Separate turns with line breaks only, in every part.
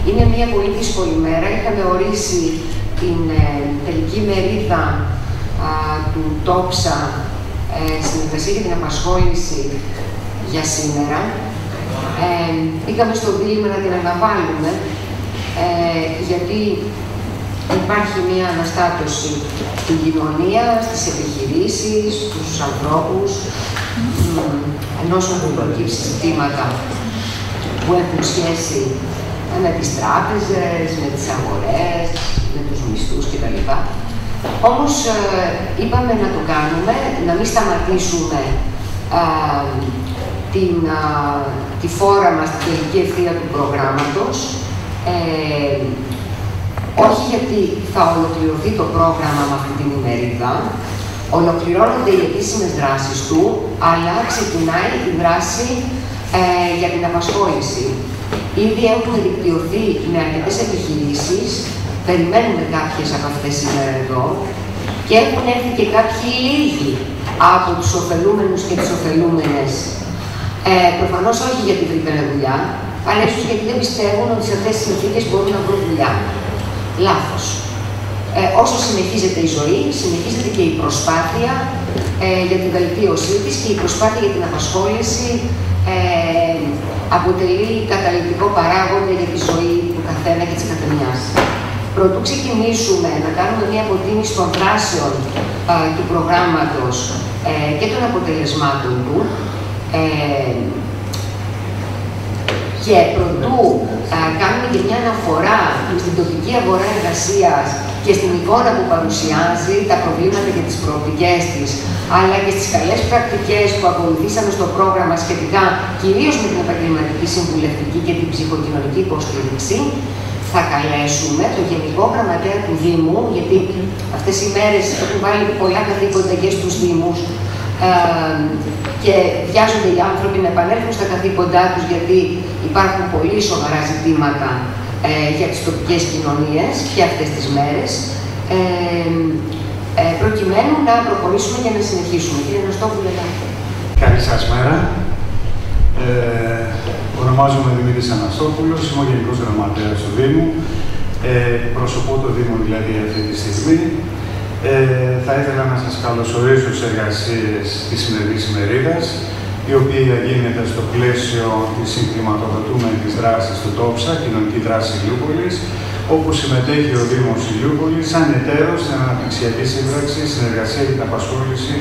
Είναι μια πολύ δύσκολη μέρα. Είχαμε ορίσει την τελική μερίδα του ΤΟΠΣΑ, συνεργασία για την απασχόληση, για σήμερα. Πήγαμε στο Δήμο να την αναβάλουμε, γιατί υπάρχει μια αναστάτωση στην κοινωνία, στις επιχειρήσεις, στους ανθρώπους, ενώ έχουν προκύψει ζητήματα που έχουν σχέση με τις τράπεζες, με τις αγορές, με τους μισθούς κτλ. Όμως είπαμε να το κάνουμε, να μην σταματήσουμε τη φόρα μας, την τελική ευθεία του προγράμματος, όχι γιατί θα ολοκληρωθεί το πρόγραμμα με αυτή την ημερίδα, ολοκληρώνονται οι επίσημες δράσεις του, αλλά ξεκινάει η δράση για την απασχόληση. Ήδη έχουμε δικτυωθεί με αρκετές επιχειρήσεις, περιμένουμε κάποιες από αυτές σήμερα εδώ, και έχουν έρθει και κάποιοι λίγοι από τους ωφελούμενους και τις ωφελούμενες. Προφανώς όχι γιατί βρήκανε δουλειά, αλλά ίσως γιατί δεν πιστεύουν ότι σε αυτές τις συνθήκες μπορούν να βρουν δουλειά. Λάθος. Όσο συνεχίζεται η ζωή, συνεχίζεται και η προσπάθεια για την βελτίωσή της, και η προσπάθεια για την απασχόληση αποτελεί καταλυτικό παράγοντα για τη ζωή του καθένα και της καθεμιάς. Προτού ξεκινήσουμε να κάνουμε μια αποτίμηση των δράσεων του προγράμματος και των αποτελεσμάτων του, και προτού κάνουμε και μια αναφορά στην τοπική αγορά εργασίας και στην εικόνα που παρουσιάζει, τα προβλήματα και τις προοπτικές της, αλλά και στις καλές πρακτικές που ακολουθήσαμε στο πρόγραμμα σχετικά κυρίως με την Επαγγελματική Συμβουλευτική και την ψυχοκοινωνική υποστήριξη, θα καλέσουμε το Γενικό Γραμματέα του Δήμου, γιατί αυτές οι μέρες έχουν βάλει πολλά καθήκοντα και στους Δήμους, και βιάζονται οι άνθρωποι να επανέλθουν στα καθήκοντά τους, γιατί υπάρχουν πολύ σοβαρά ζητήματα για τις τοπικές κοινωνίες και αυτές τις μέρες, προκειμένου να προχωρήσουμε και να συνεχίσουμε. Κύριε Νοστόπουλε.
Καλή σας μέρα. Ονομάζομαι Δημήτρης Αναστόπουλος, είμαι ο Γενικός Γραμματέας του Δήμου. Προσωπώ το Δήμο δηλαδή αυτή τη στιγμή. Θα ήθελα να σας καλωσορίσω στις εργασίες της σημερινής ημερίδας, η οποία γίνεται στο πλαίσιο της συγχρηματοδοτούμενης δράσης του ΤΟΠΣΑ, Κοινωνική Δράση Ηλιούπολης, όπου συμμετέχει ο Δήμος Ηλιούπολης σαν εταίρος στην αναπτυξιακή σύμπραξη συνεργασία για την απασχόληση,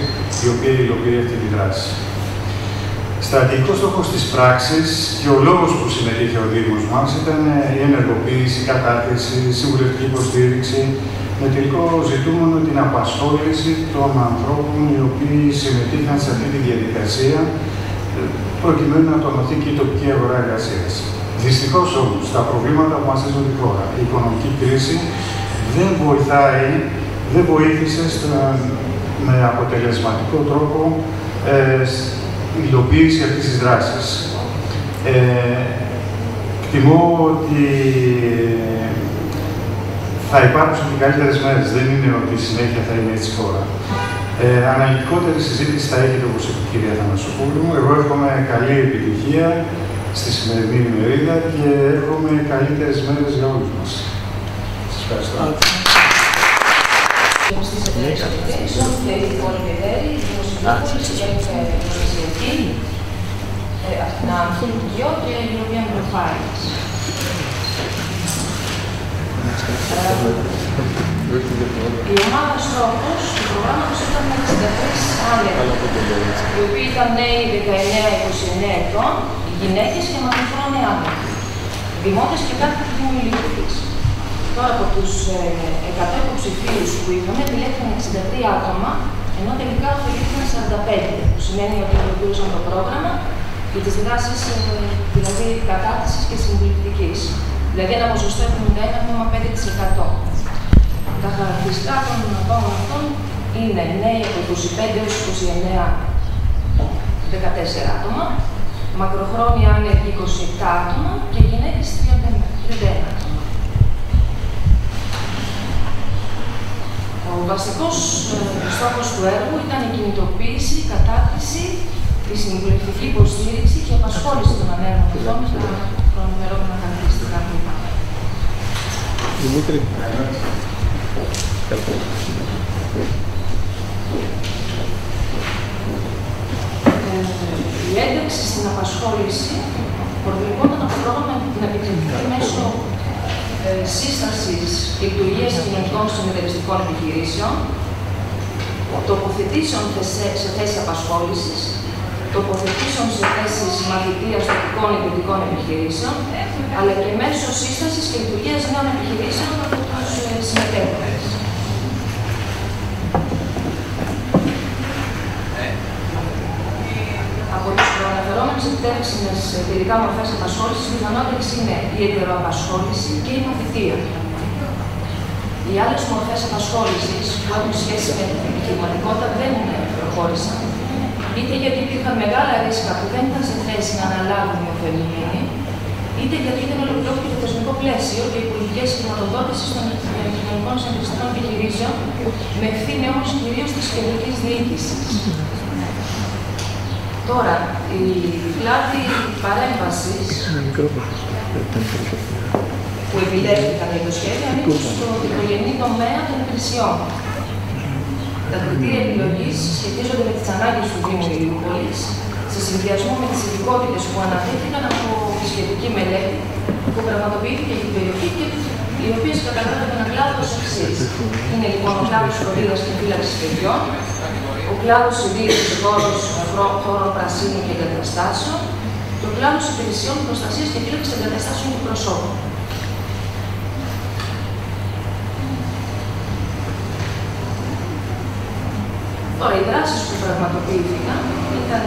η οποία υλοποιεί αυτή τη δράση. Στρατηγικός στόχος της πράξης και ο λόγος που συμμετείχε ο Δήμος μας ήταν η ενεργοποίηση, η κατάρτιση, η συμβουλευτική υποστήριξη, με τελικό ζητούμενο την απασχόληση των ανθρώπων οι οποίοι συμμετείχαν σε αυτή τη διαδικασία, προκειμένου να τονωθεί και η τοπική αγορά εργασίας. Δυστυχώς όμως, τα προβλήματα που μας έζησε τη χώρα, η οικονομική κρίση δεν βοήθησε με αποτελεσματικό τρόπο υλοποίηση αυτής της δράσης. Εκτιμώ ότι θα υπάρξουν και καλύτερες μέρες. Δεν είναι ότι η συνέχεια θα είναι έτσι η χώρα. Αναλυτικότερη συζήτηση θα έχετε, όπως είπε η κυρία Θανασοπούλου. Εγώ εύχομαι καλή επιτυχία στη σημερινή ημερίδα και εύχομαι καλύτερες μέρες για όλους μας. Σας ευχαριστώ.
Η ομάδα στόχος του προγράμματος ήταν με 63 άνεργους, οι οποίοι ήταν νέοι 19-29 ετών, γυναίκες και μακροχρόνιοι άνεργοι, δημότες και κάτοικοι του Δήμου Ηλιούπολης. Τώρα από τους 100 υποψηφίους που είχαμε, επιλέχθηκαν 63 άτομα, ενώ τελικά ωφελήθηκαν 45, που σημαίνει ότι ολοκλήρωσαν το πρόγραμμα και τις δράσεις δηλαδή κατάρτισης και συμβουλευτικής. Δηλαδή ένα ποσοστό 71,5%. Τα χαρακτηριστικά των ατόμων αυτών είναι νέοι από 25 έως 29, 14 άτομα, μακροχρόνια άνεργοι 27 άτομα και γυναίκες 31 άτομα. Ο βασικός στόχος του έργου ήταν η κινητοποίηση, η κατάρτιση, η συμβουλευτική υποστήριξη και η απασχόληση των ανέργων αυτών με τα προνομερόμενα χαρακτηριστικά που είπαμε. Η ένταξη στην απασχόληση προβλεπόταν από το πρόγραμμα να επιτευχθεί μέσω σύστασης λειτουργίας κοινωνικών συνεταιριστικών επιχειρήσεων, τοποθετήσεων σε θέσεις απασχόλησης, τοποθετήσεων σε θέσεις μαθητείας τοπικών ιδιωτικών επιχειρήσεων, αλλά και μέσω σύστασης και λειτουργίας νέων επιχειρήσεων από τους συμμετέχοντες. Από τις προαναφερόμενες επιτεύξιμες τελικά μορφές απασχόλησης, πιθανότερες είναι η ετεροαπασχόληση και η μαθητεία. Οι άλλες μορφές απασχόλησης που έχουν σχέση με την επιχειρηματικότητα δεν προχώρησαν, είτε γιατί υπήρχαν μεγάλα ρίσκα που δεν ήταν σε θέση να αναλάβουν οι ωφελημένοι, είτε γιατί δεν ολοκληρώθηκε το θεσμικό πλαίσιο και οι πολιτικές χρηματοδότησης των κοινωνικών συνεταιριστικών επιχειρήσεων, με ευθύνη όμως κυρίως της κεντρικής διοίκησης. Τώρα, η κλάδη παρέμβασης που επιλέχθηκαν για το σχέδιο ανήκουν στο πρωτογενή τομέα των υπηρεσιών. Τα κριτήρια επιλογής σχετίζονται με τις ανάγκες του Δήμου Ηλιούπολης, σε συνδυασμό με τις ειδικότητες που αναδείχθηκαν από τη σχετική μελέτη που πραγματοποιήθηκε για την περιοχή και οι οποίες καταγράφονται ένα κλάδο ως εξής. Είναι λοιπόν ο κλάδος φροντίδας και φύλαξης παιδιών, ο κλάδος συντήρησης χώρων πρασίνων και εγκαταστάσεων, και ο κλάδος υπηρεσιών προστασίας και φύλαξης εγκαταστάσεων του προσώπου. Τώρα, οι δράσεις που πραγματοποιήθηκαν ήταν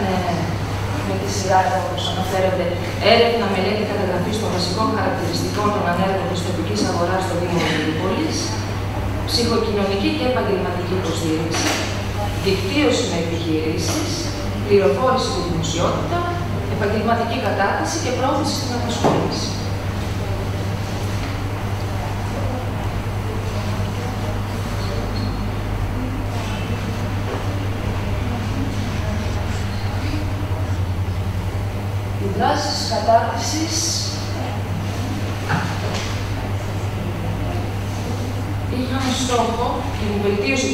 με τη σειρά, όπως αναφέρονται, έρευνα, μελέτη, καταγραφή των βασικών χαρακτηριστικών των ανέργων της τοπικής αγοράς στο Δήμο Ηλιούπολης, ψυχοκοινωνική και επαγγελματική υποστήριξη, δικτύωση με επιχειρήσεις, πληροφόρηση και δημοσιότητα, επαγγελματική κατάρτιση και πρόθεση στην απασχόληση. Οι δράσεις κατάρτισης είχαν στόχο την βελτίωση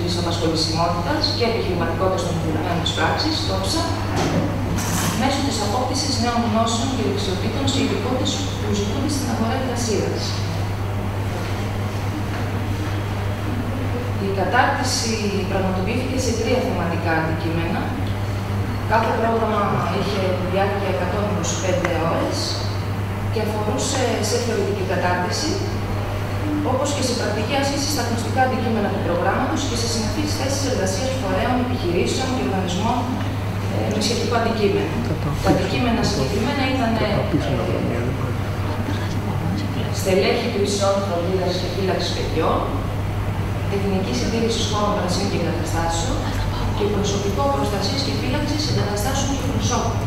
της απασχολησιμότητας και επιχειρηματικότητας των οργανωμένων της πράξης, ΤΟΠΣΑ, μέσω της απόκτησης νέων γνώσεων και δεξιοτήτων σε ειδικότητες που ζητούνται στην αγορά εργασίας. Η κατάρτιση πραγματοποιήθηκε σε 3 θεματικά αντικείμενα. Κάθε πρόγραμμα είχε διάρκεια 125 ώρες και αφορούσε σε θεωρητική κατάρτιση, όπως και σε πρακτική άσκηση στα γνωστικά αντικείμενα του προγράμματος και σε συναφείς θέσεις εργασίας φορέων, επιχειρήσεων και οργανισμών με σχετικό αντικείμενο. Τα αντικείμενα συγκεκριμένα ήταν στελέχη υπηρεσιών φροντίδας και φύλαξης παιδιών, τεχνική συντήρηση χώρων πρασίνων και εγκαταστάσεων και προσωπικό προστασίας και φύλαξης εγκαταστάσεων και προσώπων.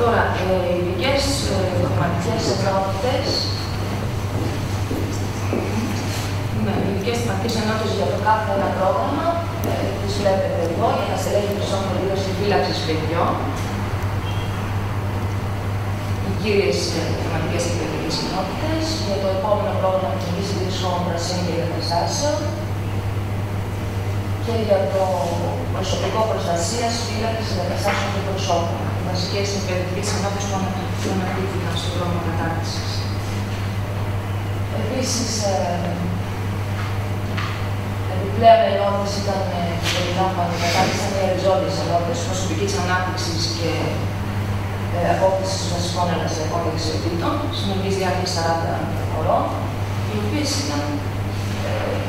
Τώρα, ειδικές θεματικές ενότητες, ειδικές θεματικές ενότητες για το κάθε ένα πρόγραμμα, τις βλέπετε εδώ, για τα στελέχη υπηρεσιών φροντίδας και φύλαξης παιδιών. Οι κύριες θεματικές εκπαιδευτικές ενότητες, για το επόμενο πρόγραμμα τεχνικής συντήρησης χώρων πρασίνων και εγκαταστάσεων και για το προσωπικό προστασίας, φύλαξης εγκαταστάσεων και προσώπων. Βασικές εκπαιδευτικές ενότητες που αναπτύχθηκαν στον πρόγραμμα κατάρτισης. Επίσης, επιπλέον ενότητες ήταν περιλάμβανε κατάρτισαν οι οριζόντιες ενότητες προσωπικής ανάπτυξης και απόκτησης βασικών εργασιακών δεξιοτήτων, συνολικής διάρκειας 40 ώρων, οι οποίες ήταν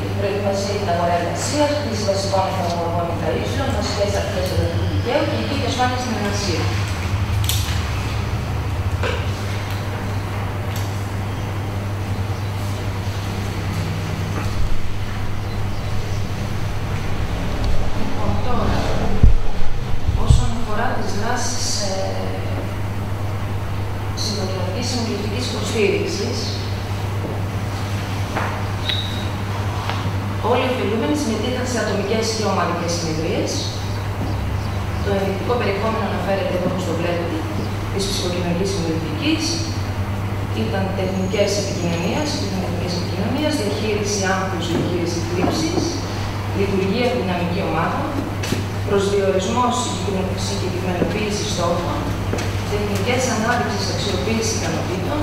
η προετοιμασία για την αγορά εργασίας, χρήση βασικών εφαρμογών υπηρεσιών, βασικές αρχές του δικαίου και υγεία και ασφάλεια στην εργασία. Συμβουλευτικής υποστήριξης. Όλοι οι ωφελούμενοι συμμετείχαν σε ατομικές και ομαδικές συνεδρίες. Το ενδεικτικό περιεχόμενο αναφέρεται εδώ, όπως το βλέπετε, της Κοινωνικής Συμβουλευτικής. Ήταν τεχνικές επικοινωνίας, διαχείριση άγχους, διαχείριση θλίψης, λειτουργία δυναμική ομάδα, προσδιορισμός συγκεκριμενοποίηση στόχων, τεχνικές ανάπτυξης αξιοποίηση ικανοτήτων,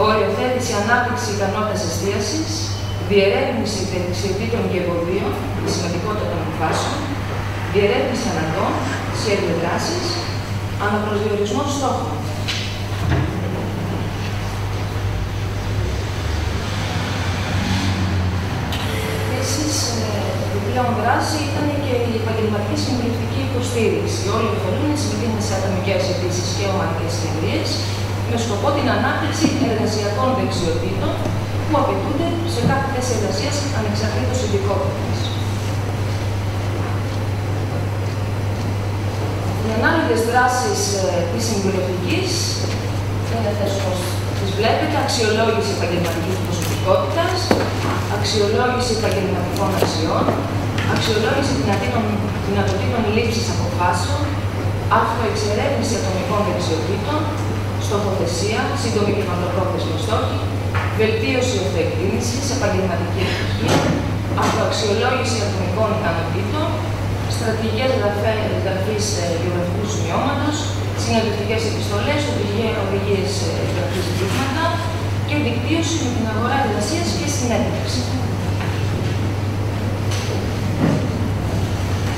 οριοθέτηση ανάπτυξη ικανότητας εστίασης, διερεύνηση δεξιοτήτων και εμποδίων, η σημαντικότητα των αποφάσεων, διερεύνηση αναγκών, σχέδιο δράσης, αναπροσδιορισμός στόχων. Επίσης, επιπλέον δράση ήταν και η επαγγελματική συμβουλευτική υποστήριξη. Όλοι οι εθελούντες συμμετείχαν σε ατομικές επίσης και ομαδικές συνεδρίες με σκοπό την ανάπτυξη εργασιακών δεξιοτήτων που απαιτούνται σε κάθε θέση εργασίας ανεξαρτήτως ειδικότητας. Οι ανάλογες δράσεις της συμβουλευτικής είναι αυτές όπως τις βλέπετε: αξιολόγηση επαγγελματικής προσωπικότητας, αξιολόγηση επαγγελματικών αξιών, αξιολόγηση δυνατοτήτων λήψης αποφάσεων, αυτοεξερεύνηση ατομικών δεξιοτήτων, στοχοθεσία, σύντομη και μακροπρόθεσμη στόχη, βελτίωση αυτοεκτίμησης, επαγγελματική επιτυχία, αυτοαξιολόγηση ατομικών ικανοτήτων, στρατηγικές γραφής βιογραφικού σημειώματος, συνοδευτικές επιστολές, οδηγίες γραφής δείγματα και δικτύωση με την αγορά εργασίας και συνέντευξη.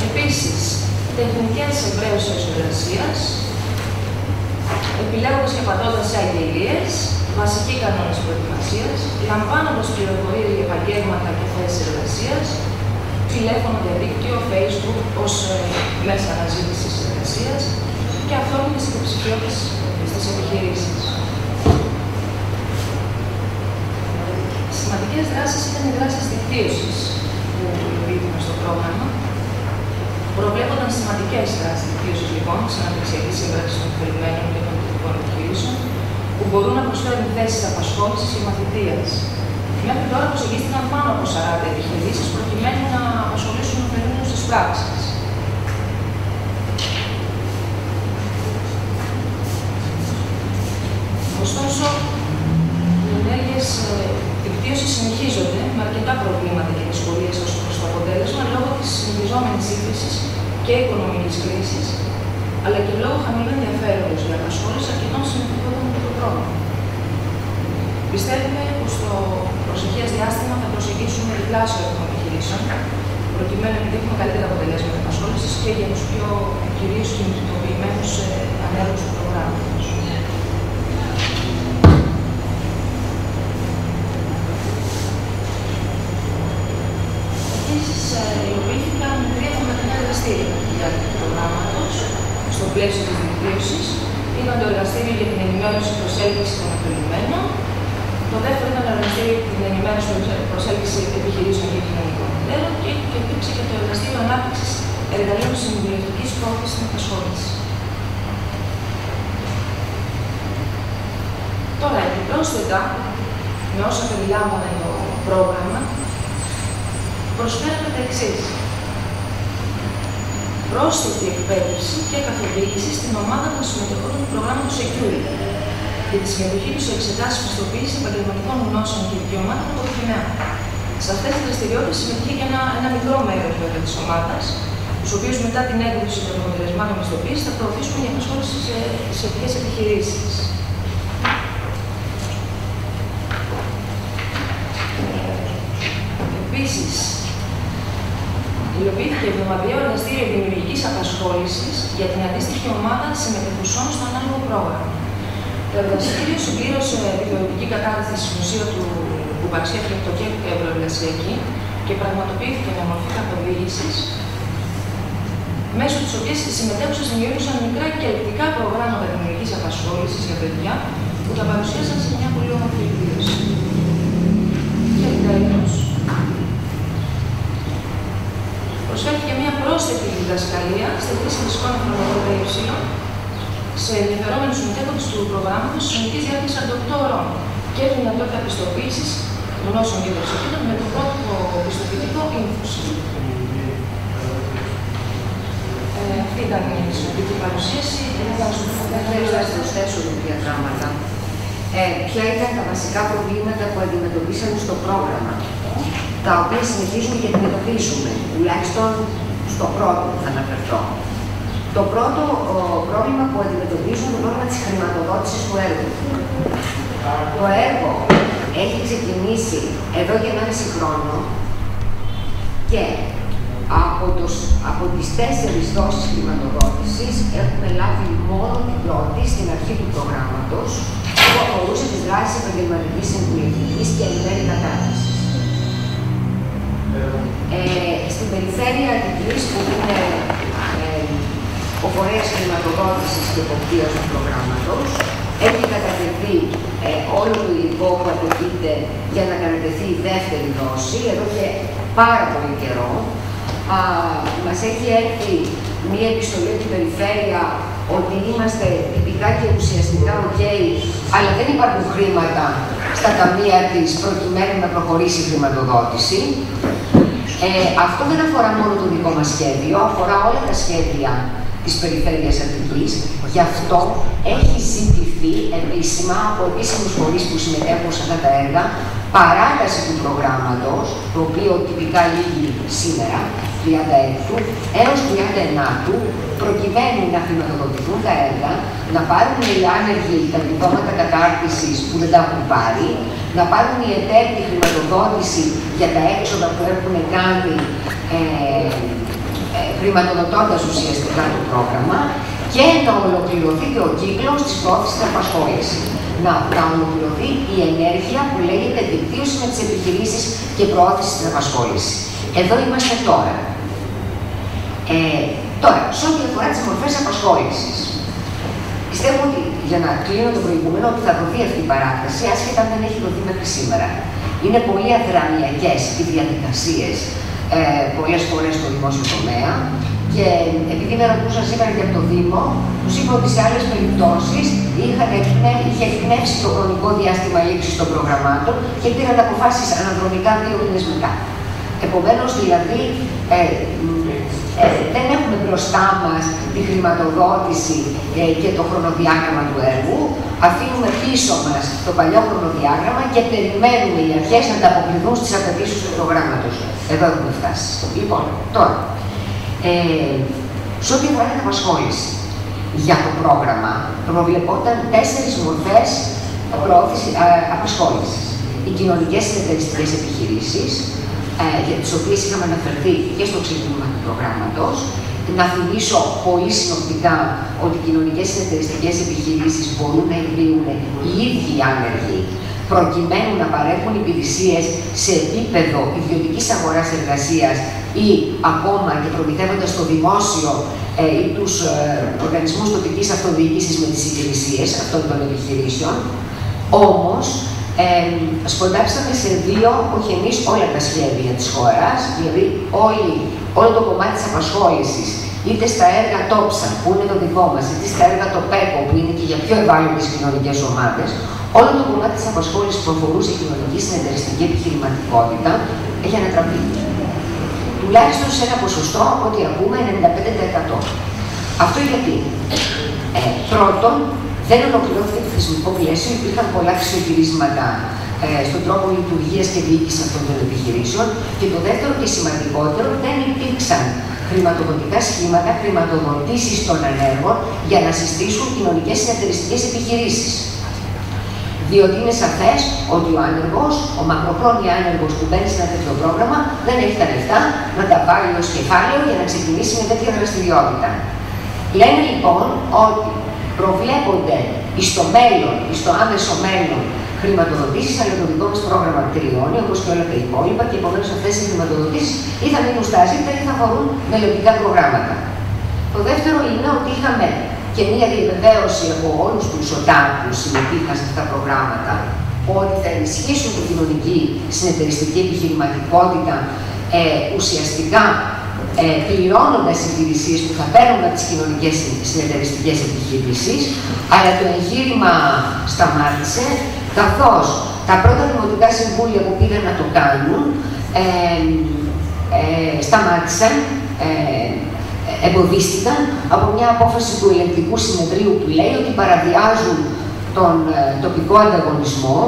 Επίσης, τεχνικές ευρέωσης εργασίας, επιλέγοντας και απαντώντας σε αγγελίες, βασικοί κανόνες προετοιμασίας, λαμβάνοντας πληροφορίες για επαγγέλματα και θέσεις εργασίας, τηλέφωνο, διαδίκτυο, Facebook ως μέσα αναζήτησης εργασίας και αυθόρμητες υποψηφιότητες στις επιχειρήσεις. Σημαντικές δράσεις ήταν οι δράσεις δικτύωσης που υλοποιήθηκαν στο πρόγραμμα. Προβλέπονταν σημαντικές δράσεις δικτύωσης λοιπόν στην αναπτυξιακή σύμπραξη των περιμένων και των τεχνικών επιχειρήσεων που μπορούν να προσφέρουν θέσεις απασχόλησης και μαθητείας. Μέχρι τώρα προσεγγίστηκαν πάνω από 40 επιχειρήσεις προκειμένου να απασχολήσουν οφελούμενους στις πράξεις. Ωστόσο, οι ενέργειες δικτύωσης συνεχίζονται με αρκετά προβλήματα και δυσκολίες ως προς το αποτέλεσμα λόγω της συνεχιζόμενης ύφεσης και οικονομικής κρίσης, αλλά και λόγω χαμηλού ενδιαφέροντος για απασχόληση αρκετών συμμετοχών με το πρόγραμμα. Πιστεύουμε πως στο προσεχές διάστημα θα προσεγγίσουμε διπλάσιο αριθμό επιχειρήσεων, προκειμένου να επιτύχουμε καλύτερα αποτελέσματα απασχόλησης και για τους πιο κυρίως κινητοποιημένους ανέργους του προγράμματος. Επίσης, υλοποιήθηκαν 3 θεματικά εργαστήρια για το προγράμματος στο πλαίσιο της δικτύωσης. Ήταν το εργαστήριο για την ενημέρωση και προσέλκυση των οφειλουμένων. Το δεύτερο ήταν το εργαστήριο για την ενημέρωση και προσέλκυση επιχειρήσεων και κοινωνικών εταίρων και υπήρξε και το εργαστήριο ανάπτυξης εργαλείων συμβουλευτικής πρόθεσης στην απασχόληση. Τώρα, επιπρόσθετα, με όσα περιλάμβανε το πρόγραμμα, προσφέραμε τα εξής: πρόσθετη εκπαίδευση και καθοδήγηση στην ομάδα των συμμετεχόντων του προγράμματος Security για τη συμμετοχή του σε εξετάσεις πιστοποίησης επαγγελματικών γνώσεων και δικαιωμάτων από το ΦΠΑ. Σε αυτές τις δραστηριότητες συμμετείχε και ένα μικρό μέρος βέβαια της ομάδας, τους οποίους μετά την έκδοση των αποτελεσμάτων πιστοποίησης θα προωθήσουμε για απασχόληση σε ειδικές επιχειρήσεις. Επίσης, υλοποιήθηκε εβδομαδιαίο εργαστήριο δημιουργικής απασχόλησης για την αντίστοιχη ομάδα συμμετεχουσών στο ανάλογο πρόγραμμα. Το εργαστήριο συμπλήρωσε τη θεωρητική κατάρτιση στην ουσία που παρουσιάστηκε το ΚΕΠ ευρωεργασιακή και πραγματοποιήθηκε με μορφή καθοδήγησης, μέσω της οποίας οι συμμετέχουσες δημιούργησαν μικρά και ελεκτικά προγράμματα δημιουργικής απασχόλησης για παιδιά που τα παρουσίασαν σε μια πολύ όμορφη εκδήλωση. Και τέλος, προσφέρθηκε μια πρόσθετη διδασκαλία στη χρήση φυσικών εφαρμογών σε ενδιαφερόμενους συμμετέχοντες του προγράμματος της νομικής διάρκειας αντοκτώρων και δυνατότητα πιστοποίησης γνώσεων και δεξιοτήτων με το πρότυπο πιστοποιητικό ύφους. ήταν η συνολική παρουσίαση.
Θέλω να προσθέσω δύο πράγματα. Ποια ήταν τα βασικά προβλήματα που αντιμετωπίσαμε στο πρόγραμμα, τα οποία συνεχίζουμε και αντιμετωπίζουμε, τουλάχιστον στο πρώτο που θα αναφερθώ. Το πρώτο πρόβλημα που αντιμετωπίζουμε είναι το πρόβλημα της χρηματοδότησης του έργου. Το έργο έχει ξεκινήσει εδώ και 1,5 χρόνο και από τις 4 δόσεις χρηματοδότησης έχουμε λάβει μόνο την πρώτη στην αρχή του προγράμματος που αφορούσε τις δράσεις Επαγγελματικής Συμβουλευτικής και ενημέρωσης. Στην περιφέρεια Αττικής, που είναι ο φορέας χρηματοδότησης και εποπτείας του προγράμματος, έχει κατατεθεί όλο το υλικό που απαιτείται για να κατατεθεί η δεύτερη δόση εδώ και πάρα πολύ καιρό. Μας έχει έρθει μία επιστολή από την περιφέρεια ότι είμαστε τυπικά και ουσιαστικά ok, αλλά δεν υπάρχουν χρήματα στα ταμεία της προκειμένου να προχωρήσει η χρηματοδότηση. Αυτό δεν αφορά μόνο το δικό μας σχέδιο, αφορά όλα τα σχέδια της περιφέρειας Αττικής. Γι' αυτό έχει ζητηθεί επίσημα από επίσημους φορείς που συμμετέχουν σε αυτά τα έργα παράταση του προγράμματος, το οποίο τυπικά λύγει σήμερα, 36 έως 39, προκειμένου να χρηματοδοτηθούν τα έργα, να πάρουν οι άνεργοι τα επιδόματα κατάρτισης που δεν τα έχουν πάρει, να πάρουν οι εταίροι τη χρηματοδότηση για τα έξοδα που έχουν κάνει χρηματοδοτώντας ουσιαστικά το πρόγραμμα και να ολοκληρωθεί και ο κύκλος της πρόθεσης της απασχόλησης. Να ολοκληρωθεί η ενέργεια που λέγεται δικτύωση με τις επιχειρήσεις και προώθηση της απασχόλησης. Εδώ είμαστε τώρα. Τώρα, σε ό,τι αφορά τις μορφές απασχόλησης, πιστεύω ότι για να κλείνω το προηγούμενο, ότι θα δοθεί αυτή η παράταση, άσχετα αν δεν έχει δοθεί μέχρι σήμερα. Είναι πολύ αδρανειακές οι διαδικασίες πολλές φορές στο δημόσιο τομέα και επειδή με ρωτούσαν σήμερα και από το Δήμο, τους είπα ότι σε άλλες περιπτώσεις είχε εκπνεύσει το χρονικό διάστημα λήξης των προγραμμάτων και πήραν αποφάσεις αναδρομικά 2 μήνες μετά. Επομένως, δηλαδή, δεν έχουμε μπροστά μας τη χρηματοδότηση και το χρονοδιάγραμμα του έργου. Αφήνουμε πίσω μας το παλιό χρονοδιάγραμμα και περιμένουμε οι αρχές να ανταποκριθούν στις απαιτήσεις του προγράμματος. Εδώ έχουμε φτάσει. Λοιπόν, τώρα, σε ό,τι αφορά την απασχόληση, για το πρόγραμμα προβλεπόταν 4 μορφές απασχόλησης. Οι κοινωνικές συνεταιριστικές επιχειρήσεις, για τις οποίες είχαμε αναφερθεί και στο ξεκίνημα του προγράμματος. Να θυμίσω πολύ συνοπτικά ότι οι κοινωνικές συνεταιριστικές επιχειρήσεις μπορούν να ιδρύουν οι ίδιοι άνεργοι, προκειμένου να παρέχουν υπηρεσίες σε επίπεδο ιδιωτικής αγοράς εργασίας ή ακόμα και προμηθεύοντας το δημόσιο ή τους οργανισμούς τοπικής αυτοδιοίκησης με τις υπηρεσίες αυτών των επιχειρήσεων. Όμως, σκοντάψαμε σε 2, όχι εμείς, όλα τα σχέδια της χώρας, δηλαδή όλο το κομμάτι της απασχόλησης, είτε στα έργα ΤΟΠΣΑ, που είναι το δικό μας, είτε στα έργα ΤΟΠΕΚΟ, που είναι και για πιο ευάλωτες κοινωνικές ομάδες, όλο το κομμάτι της απασχόλησης που αφορούσε κοινωνική συνεταιριστική επιχειρηματικότητα έχει ανατραπεί. Τουλάχιστον σε ένα ποσοστό, ό,τι ακούμε, 95%. Αυτό γιατί. Πρώτον, δεν ολοκληρώθηκε το θεσμικό πλαίσιο, υπήρχαν πολλά ξεγυρίσματα στον τρόπο λειτουργίας και διοίκησης αυτών των επιχειρήσεων. Και το δεύτερο και σημαντικότερο, δεν υπήρξαν χρηματοδοτικά σχήματα, χρηματοδοτήσεις των ανέργων για να συστήσουν κοινωνικές συνεταιριστικές επιχειρήσεις. Διότι είναι σαφές ότι ο άνεργος, ο μακροχρόνια άνεργος που μπαίνει σε ένα τέτοιο πρόγραμμα, δεν έχει τα λεφτά να τα πάρει ως κεφάλαιο για να ξεκινήσει με τέτοια δραστηριότητα. Λένε λοιπόν ότι προβλέπονται στο μέλλον, στο άμεσο μέλλον, χρηματοδοτήσεις, αλλά το δικό μας πρόγραμμα τελειώνει, όπως και όλα τα υπόλοιπα, και επομένως αυτές οι χρηματοδοτήσεις ή θα μείνουν στάση, είτε θα αφορούν μελλοντικά προγράμματα. Το δεύτερο είναι ότι είχαμε και μία διαβεβαίωση από όλους τους ΟΤΑ που συμμετείχαν σε αυτά τα προγράμματα, ότι θα ενισχύσουν την κοινωνική συνεταιριστική επιχειρηματικότητα ουσιαστικά πληρώνοντας υπηρεσίες που θα παίρνουν από τις κοινωνικές συνεταιριστικές επιχειρήσεις, αλλά το εγχείρημα σταμάτησε, καθώς τα πρώτα δημοτικά συμβούλια που πήγαν να το κάνουν σταμάτησαν εμποδίστηκαν από μια απόφαση του Ελεγκτικού Συνεδρίου που λέει ότι παραβιάζουν τον τοπικό ανταγωνισμό,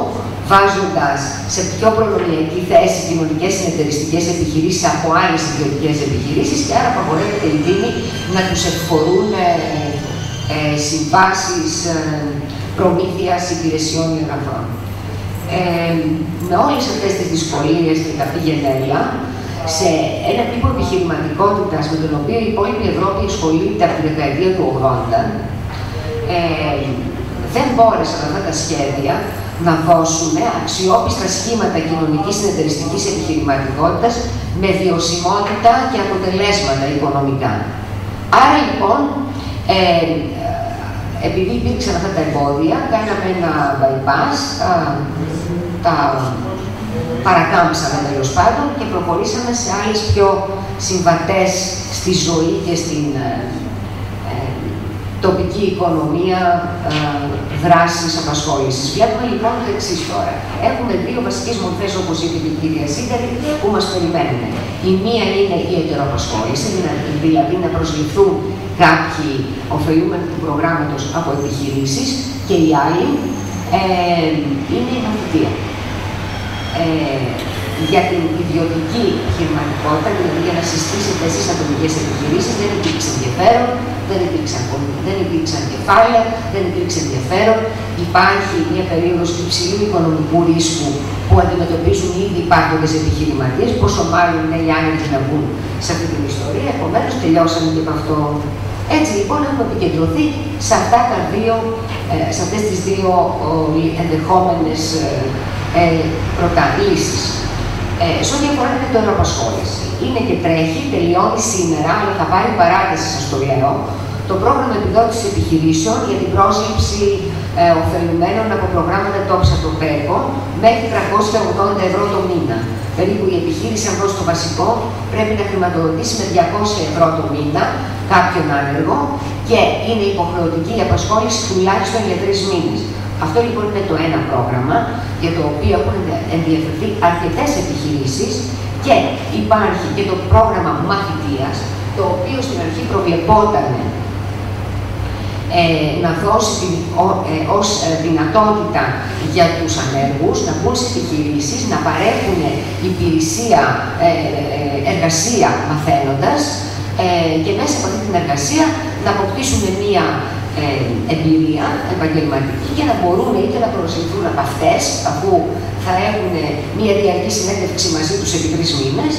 βάζοντας σε πιο προνομιακή θέση κοινωνικές συνεταιριστικές επιχειρήσεις από άλλες ιδιωτικές επιχειρήσεις και άρα απαγορεύεται οι Δήμοι να τους εκφορούν συμβάσεις προμήθειας υπηρεσιών ή αγαθών. Με όλες αυτές τις δυσκολίες και τα πηγενέλα, σε ένα τύπο επιχειρηματικότητας με τον οποίο η υπόλοιπη Ευρώπη ασχολείται από τη δεκαετία του 80, δεν μπόρεσαν αυτά τα σχέδια να δώσουν αξιόπιστα σχήματα κοινωνικής συνεταιριστικής επιχειρηματικότητας με βιωσιμότητα και αποτελέσματα οικονομικά. Άρα λοιπόν, επειδή υπήρξαν αυτά τα εμπόδια, κάναμε ένα bypass, τα παρακάμψαμε τέλος πάντων και προχωρήσαμε σε άλλες πιο συμβατές στη ζωή και στην τοπική οικονομία δράσης απασχόλησης. Βλέπουμε λοιπόν το εξής τώρα. Έχουμε δύο βασικές μορφές, όπως είπε και η κυρία Σίδερη, που μας περιμένουν. Η μία είναι η ετεροαπασχόληση, δηλαδή να προσληφθούν κάποιοι ωφελούμενοι του προγράμματος από επιχειρήσεις, και η άλλη είναι η μαθητεία. Για την ιδιωτική επιχειρηματικότητα, δηλαδή για να συστήσετε εσείς ατομικές επιχειρήσεις, δεν υπήρξε ενδιαφέρον, δεν υπήρξαν κεφάλαια, δεν υπήρξε ενδιαφέρον. Υπάρχει μια περίοδος υψηλού οικονομικού ρίσκου που αντιμετωπίζουν ήδη υπάρχοντες επιχειρηματίες, πόσο μάλλον είναι οι άνεργοι να βγουν σε αυτή την ιστορία. Επομένως, τελειώσαμε και από αυτό. Έτσι λοιπόν έχουμε επικεντρωθεί σε αυτές τις δύο ενδεχόμενες λύσεις. Σε ό,τι αφορά την ετεροαπασχόληση, είναι και τρέχει, τελειώνει σήμερα, αλλά θα πάρει παράταση, σας το λέω, το πρόγραμμα επιδότησης επιχειρήσεων για την πρόσληψη ωφελουμένων από προγράμματα ΤΟΠΣΑ το ΠΕΚΟ μέχρι 380 ευρώ το μήνα. Περίπου η επιχείρηση, αν δώσει το βασικό, πρέπει να χρηματοδοτήσει με 200 ευρώ το μήνα κάποιον άνεργο και είναι υποχρεωτική η απασχόληση τουλάχιστον για 3 μήνες. Αυτό λοιπόν είναι το ένα πρόγραμμα για το οποίο έχουν ενδιαφερθεί αρκετές επιχειρήσεις, και υπάρχει και το πρόγραμμα μαθητείας, το οποίο στην αρχή προβλεπόταν να δώσει ως δυνατότητα για τους ανέργους να μπουν σε επιχειρήσεις, να παρέχουν υπηρεσία εργασία μαθαίνοντας και μέσα από αυτή την εργασία να αποκτήσουν μία εμπειρία επαγγελματική και να μπορούν είτε να προσληφθούν από αυτές, αφού θα έχουν μία διαρκή συνέντευξη μαζί τους επί 3 μήνες,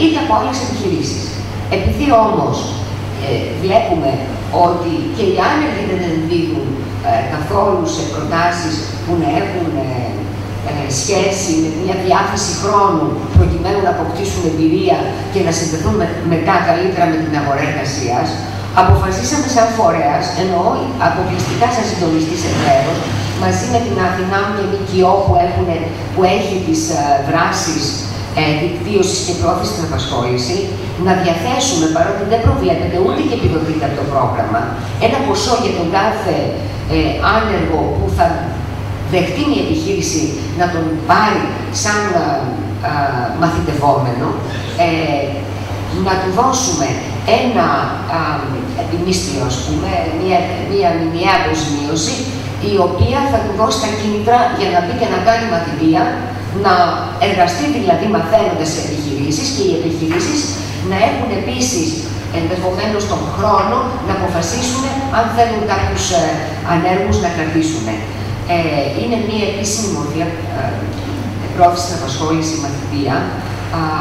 είτε από άλλες επιχειρήσεις. Επειδή όμως βλέπουμε ότι και οι άνεργοι δεν ενδίδουν καθόλου σε προτάσεις που να έχουν σχέση με μια διάθεση χρόνου προκειμένου να αποκτήσουν εμπειρία και να συνδεθούν μετά καλύτερα με την αγορά εργασίας, αποφασίσαμε σαν φορέας, εννοώ αποκλειστικά σαν συντονιστής εταίρος, μαζί με την Αθηνά και ΜΚΟ που έχει τις δράσεις δικτύωσης και πρόθεσης στην απασχόληση, να διαθέσουμε, παρότι δεν προβλέπεται ούτε και επιδοτείται από το πρόγραμμα, ένα ποσό για τον κάθε άνεργο που θα δεχτεί μια επιχείρηση να τον πάρει σαν μαθητευόμενο, να του δώσουμε ένα επιμίσθιο, ας πούμε, μια μηνιαία αποζημίωση, η οποία θα του δώσει τα κίνητρα για να μπει και να κάνει μαθητεία, να εργαστεί δηλαδή μαθαίνοντας σε επιχειρήσεις, και οι επιχειρήσεις να έχουν επίσης ενδεχομένως τον χρόνο να αποφασίσουν αν θέλουν κάποιους ανέργους να κρατήσουν. Είναι μια επίσημη μορφή πρόθεση στην απασχόληση μαθητεία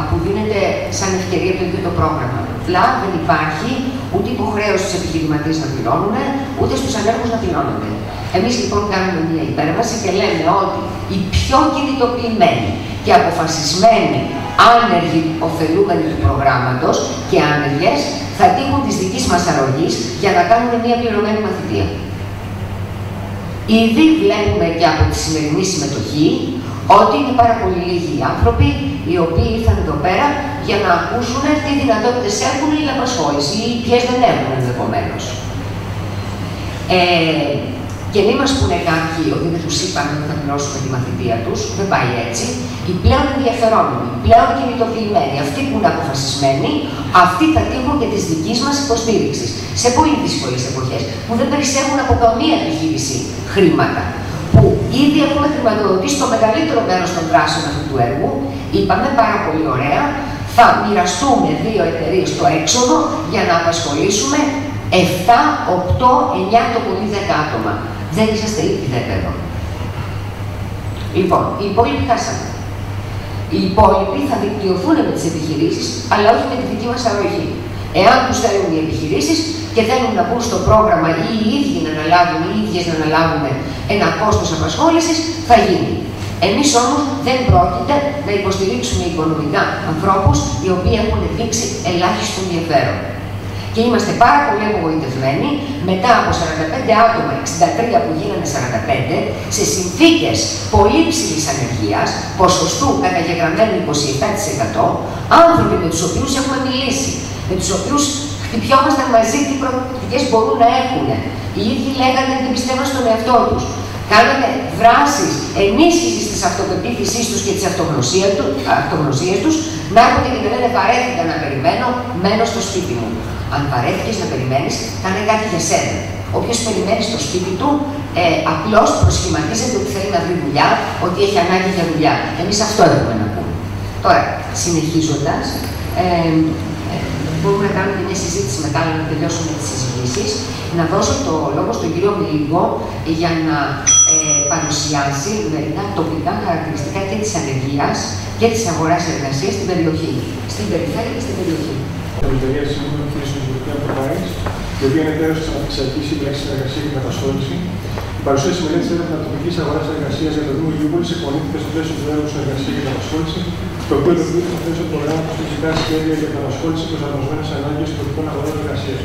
που δίνεται σαν ευκαιρία το ίδιο το πρόγραμμα. Απλά δεν υπάρχει ούτε υποχρέωση στους επιχειρηματίες να πληρώνουν, ούτε στους ανέργους να πληρώνονται. Εμείς λοιπόν κάνουμε μια υπέρβαση και λέμε ότι οι πιο κινητοποιημένοι και αποφασισμένοι άνεργοι ωφελούμενοι του προγράμματος και άνεργες θα τύχουν της δικής μας αρρωγής για να κάνουν μια πληρωμένη μαθητεία. Ήδη βλέπουμε και από τη σημερινή συμμετοχή ότι είναι πάρα πολύ λίγοι οι άνθρωποι οι οποίοι ήρθαν εδώ πέρα για να ακούσουν τι δυνατότητες έχουν η απασχόληση ή ποιες δεν έχουν ενδεχομένως. Και μην μας πούνε κάποιοι ότι δεν τους είπαμε ότι θα πληρώσουμε τη μαθητεία τους, δεν πάει έτσι. Οι πλέον ενδιαφερόμενοι, οι πλέον κινητοποιημένοι, αυτοί που είναι αποφασισμένοι, αυτοί θα τύχουν και της δικής μας υποστήριξης. Σε πολύ δύσκολες εποχές, που δεν περισσεύουν από καμία επιχείρηση χρήματα. Που ήδη έχουμε χρηματοδοτήσει το μεγαλύτερο μέρος των δράσεων αυτού του έργου, είπαμε πάρα πολύ ωραία, θα μοιραστούμε 2 εταιρείες στο έξοδο για να απασχολήσουμε 7, 8, 9 το πολύ 10 άτομα. Δεν είσαστε ήδη 10 εδώ. Λοιπόν, οι υπόλοιποι χάσαμε. Οι υπόλοιποι θα δικτυωθούν με τις επιχειρήσεις, αλλά όχι με τη δική μας αρρωγή. Εάν τους θέλουν οι επιχειρήσεις και θέλουν να μπουν στο πρόγραμμα ή οι ίδιοι να αναλάβουν ή οι ίδιες να αναλάβουν ένα κόστος απασχόλησης, θα γίνει. Εμείς όμως δεν πρόκειται να υποστηρίξουμε οικονομικά ανθρώπους οι οποίοι έχουν δείξει ελάχιστο ενδιαφέρον. Και είμαστε πάρα πολύ απογοητευμένοι μετά από 45 άτομα, 63 που γίνανε 45, σε συνθήκες πολύ ψηλής ανεργίας, ποσοστού καταγεγραμμένου 27%, άνθρωποι με τους οποίους έχουμε μιλήσει, με τους οποίους χτυπιόμασταν μαζί τι προοπτικές μπορούν να έχουν. Οι ίδιοι λέγανε ότι δεν πιστεύαν στον εαυτό τους. Κάνανε δράσεις ενίσχυσης της αυτοπεποίθησής τους και της αυτογνωσίας τους, να έρχονται και να λένε βαρέθηκα να περιμένω, μένω στο σπίτι μου. Αν βαρέθηκες να περιμένεις, κάνε κάτι για σένα. Όποιος περιμένει στο σπίτι του, απλώς προσχηματίζεται ότι θέλει να βρει δουλειά, ότι έχει ανάγκη για δουλειά. Εμείς αυτό έχουμε να πούμε. Τώρα, συνεχίζοντας, μπορούμε να κάνουμε μια συζήτηση μετά, αλλά να τελειώσουμε τις συζητήσεις. Να δώσω το λόγο στον κύριο Μιλίγκο για να παρουσιάσει μερικά τοπικά χαρακτηριστικά και της ανεργίας και της αγοράς εργασίας στην περιοχή, στην περιφέρεια και στην περιοχή.
Η εταιρεία Σύμβουλο η οποία είναι τέλος της Αναπτυξιακής Συμβουλευτικής Συνεργασία και Απασχόληση. Η παρουσίαση μελέτης έρευνα τοπικής αγοράς εργασίας για το Δήμο Ηλιούπολης εκπονήθηκε στο πλαίσιο του έργου Συνεργασία και Απασχόληση, το οποίο υλοποιείται στο πλαίσιο του προγράμματος Φυσικά Σχέδια για την Απασχόληση προσαρμοσμένες ανάγκες των τοπικών αγορών εργασίας.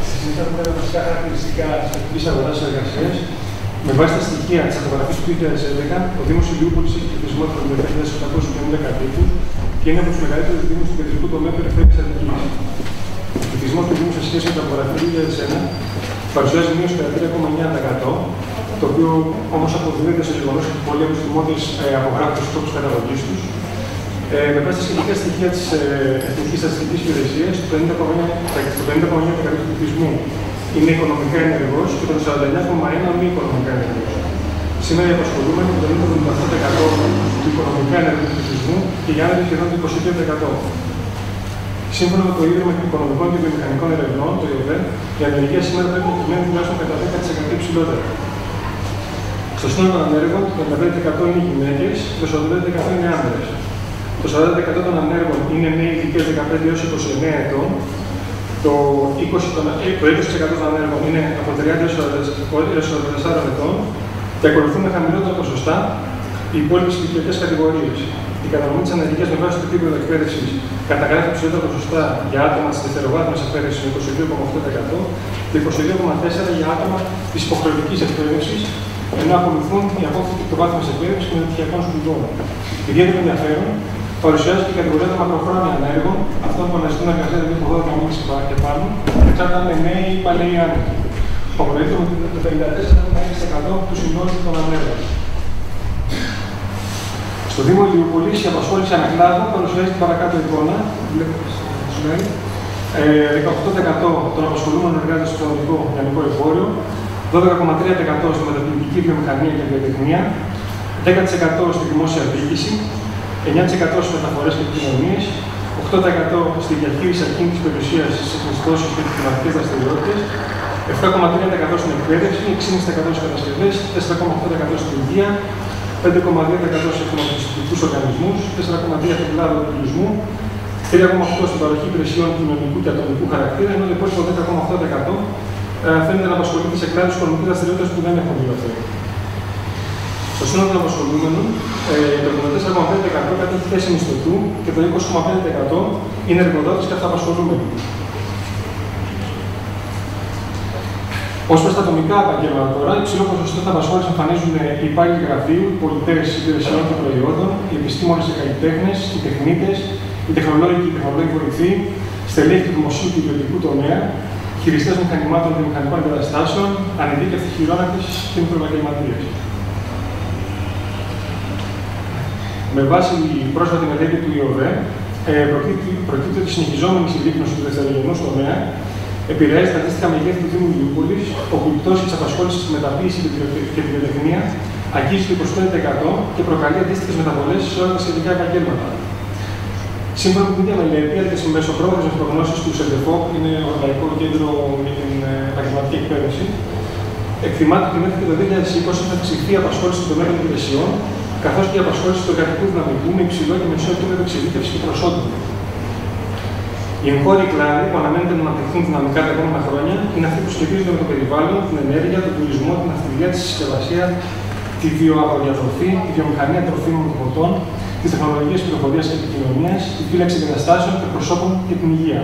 Συζητάμε τα βασικά χαρακτηριστικά της τοπικής αγοράς εργασίας. Με βάση τα στοιχεία της αυτογραφής του 2011, ο Δήμος Ηλιούπολης έχει πληθυσμό 35.850 κατοίκους και είναι από τους μεγαλύτερους δήμους του κεντρικού τομέα περιφέρειας Αττικής. Ο πληθυσμός του Δήμου σε σχέση με την αυτογραφή του 2001 παρουσιάζει μείωση κατά 3,9%, το οποίο όμως αποδίδεται σε γεγονός ότι πολλοί από τους δημότες απογράφουν τους τόπους καταγωγής τους. Με βάση τα σχετικά στοιχεία της Εθνικής Στατιστικής Υπηρεσίας, το 50,9% του πληθυσμού είναι οικονομικά ενεργός και το 49,1% μη οικονομικά ενεργός. Σήμερα οι απασχολούμενοι το 78% του οικονομικά ενεργού πληθυσμού και οι άνεργοι σχεδόν το 22%. Σύμφωνα με το Ίδρυμα Οικονομικών και Βιομηχανικών Ερευνών, το ΙΟΒΕ, η ανεργία σήμερα πρέπει να κυμαίνεται τουλάχιστον κατά 10% υψηλότερα. Στο σύνολο των ανέργων, το 95% είναι γυναίκες και το 45% είναι άνδρες. Το 40% των ανέργων είναι νέοι ηλικίας 15 έως 29 ετών. Το 20% των ανέργων είναι από 30 έως 44 ετών και ακολουθούν με χαμηλότερα ποσοστά οι υπόλοιπες ηλικιακές κατηγορίες. Η κατανομή της ανεργίας με βάση το επίπεδο εκπαίδευσης καταγράφει ψηλότερα ποσοστά για άτομα της δευτεροβάθμιας εκπαίδευσης με 22,8% και 22,4% για άτομα της υποχρεωτικής εκπαίδευσης, ενώ ακολουθούν οι απόφοιτοι εκτοβάθμιας εκπαίδευσης και μεταπτυχιακών σπουδών. Ιδιαίτερο ενδιαφέρον παρουσιάζει και η κατηγορία των μακροχρόνια ανέργων, αυτών που αναζητούν εργασία από 12 μήνες και πάνω, εξάρτητα αν είναι νέοι ή παλαιοί άνεργοι. Ο προϊόντων με το 54,6% του συνόλου των ανέργων. Στο Δήμο Ηλιουπολής η απασχόληση ανακλάδου παρουσιάζει την παρακάτω εικόνα. 18% των απασχολούμενων εργάζονται στο εξωτερικό λιανικό εμπόριο, 12,3% στη μεταποιητική βιομηχανία και βιοτεχνία, 10% στη δημόσια διοίκηση, 9% στις μεταφορές και επικοινωνίες, 8% στη διαχείριση ακίνητης περιουσίας στις μισθώσεις και τις κλιματικές δραστηριότητες, 7,3% στην εκπαίδευση, 6,5% στις κατασκευές, 4,8% στην υγεία, 5,2% σε χρηματοπιστωτικούς οργανισμούς, 4,3% στον κλάδο του τουρισμού, 3,8% στην παροχή υπηρεσιών κοινωνικού και ατομικού χαρακτήρα, ενώ το υπόλοιπο 10,8% φαίνεται να απασχολείται σε κλάδους οικονομικής δραστηριότητας που δεν έχουν μειωθεί. Στο σύνολο των απασχολούμενων, το 74,5% κατέχει θέση μισθωτού και το 20,5% είναι εργοδότες και αυτοαπασχολούμενοι. Ως προς τα ατομικά επαγγέλματα τώρα, υψηλό ποσοστό της απασχόλησης εμφανίζουν οι υπάλληλοι γραφείου, οι πολιτές υπηρεσιών και προϊόντων, οι επιστήμονες και καλλιτέχνες, οι τεχνίτες, οι τεχνολόγοι και οι τεχνολόγοι βοηθοί, στη στελέχη του δημοσίου και ιδιωτικού τομέα, χειριστές μηχανημάτων και μηχανικών εγκαταστάσεων, ανειδίκευτοι χειρόνακτες και μικροεπαγγελματίες. Με βάση η πρόσφατη μελέτη του ΙΟΒΕ, προκύπτει ότι η συνεχιζόμενη συρρίκνωση του δευτερογενού τομέα επηρεάζει τα αντίστοιχα μεγέθη του Δήμου Ηλιούπολης, όπου η πτώση της απασχόλησης στη μεταποίηση και την βιοτεχνία αγγίζει το 25% και προκαλεί αντίστοιχες μεταβολές σε όλα τα σχετικά επαγγέλματα. Σύμφωνα με την ίδια μελέτη, αλλά και στις μεσοπρόθεσμες προγνώσεις του ΣΕΔΕΦΟΚ, είναι το Ευρωπαϊκό Κέντρο για την Επαγγελματική Εκπαίδευση, εκτιμάται ότι μέχρι το 2020 θα αυξηθεί η απασχόληση των τομέα των υπηρεσιών, καθώς και η απασχόληση του εργατικού δυναμικού με υψηλό και μεσαίο επίπεδο εξειδίκευσης και προσόντων. Οι εγχώροι κλάδοι που αναμένεται να αναπτυχθούν δυναμικά τα επόμενα χρόνια είναι αυτοί που σχετίζονται με το περιβάλλον, την ενέργεια, τον τουρισμό, την ναυτιλία, τη συσκευασία, τη βιοαγροδιατροφή, τη βιομηχανία τροφίμων και ποτών, τις τεχνολογίες πληροφορίας και επικοινωνίας, τη φύλαξη εγκαταστάσεων και προσώπων και την υγεία.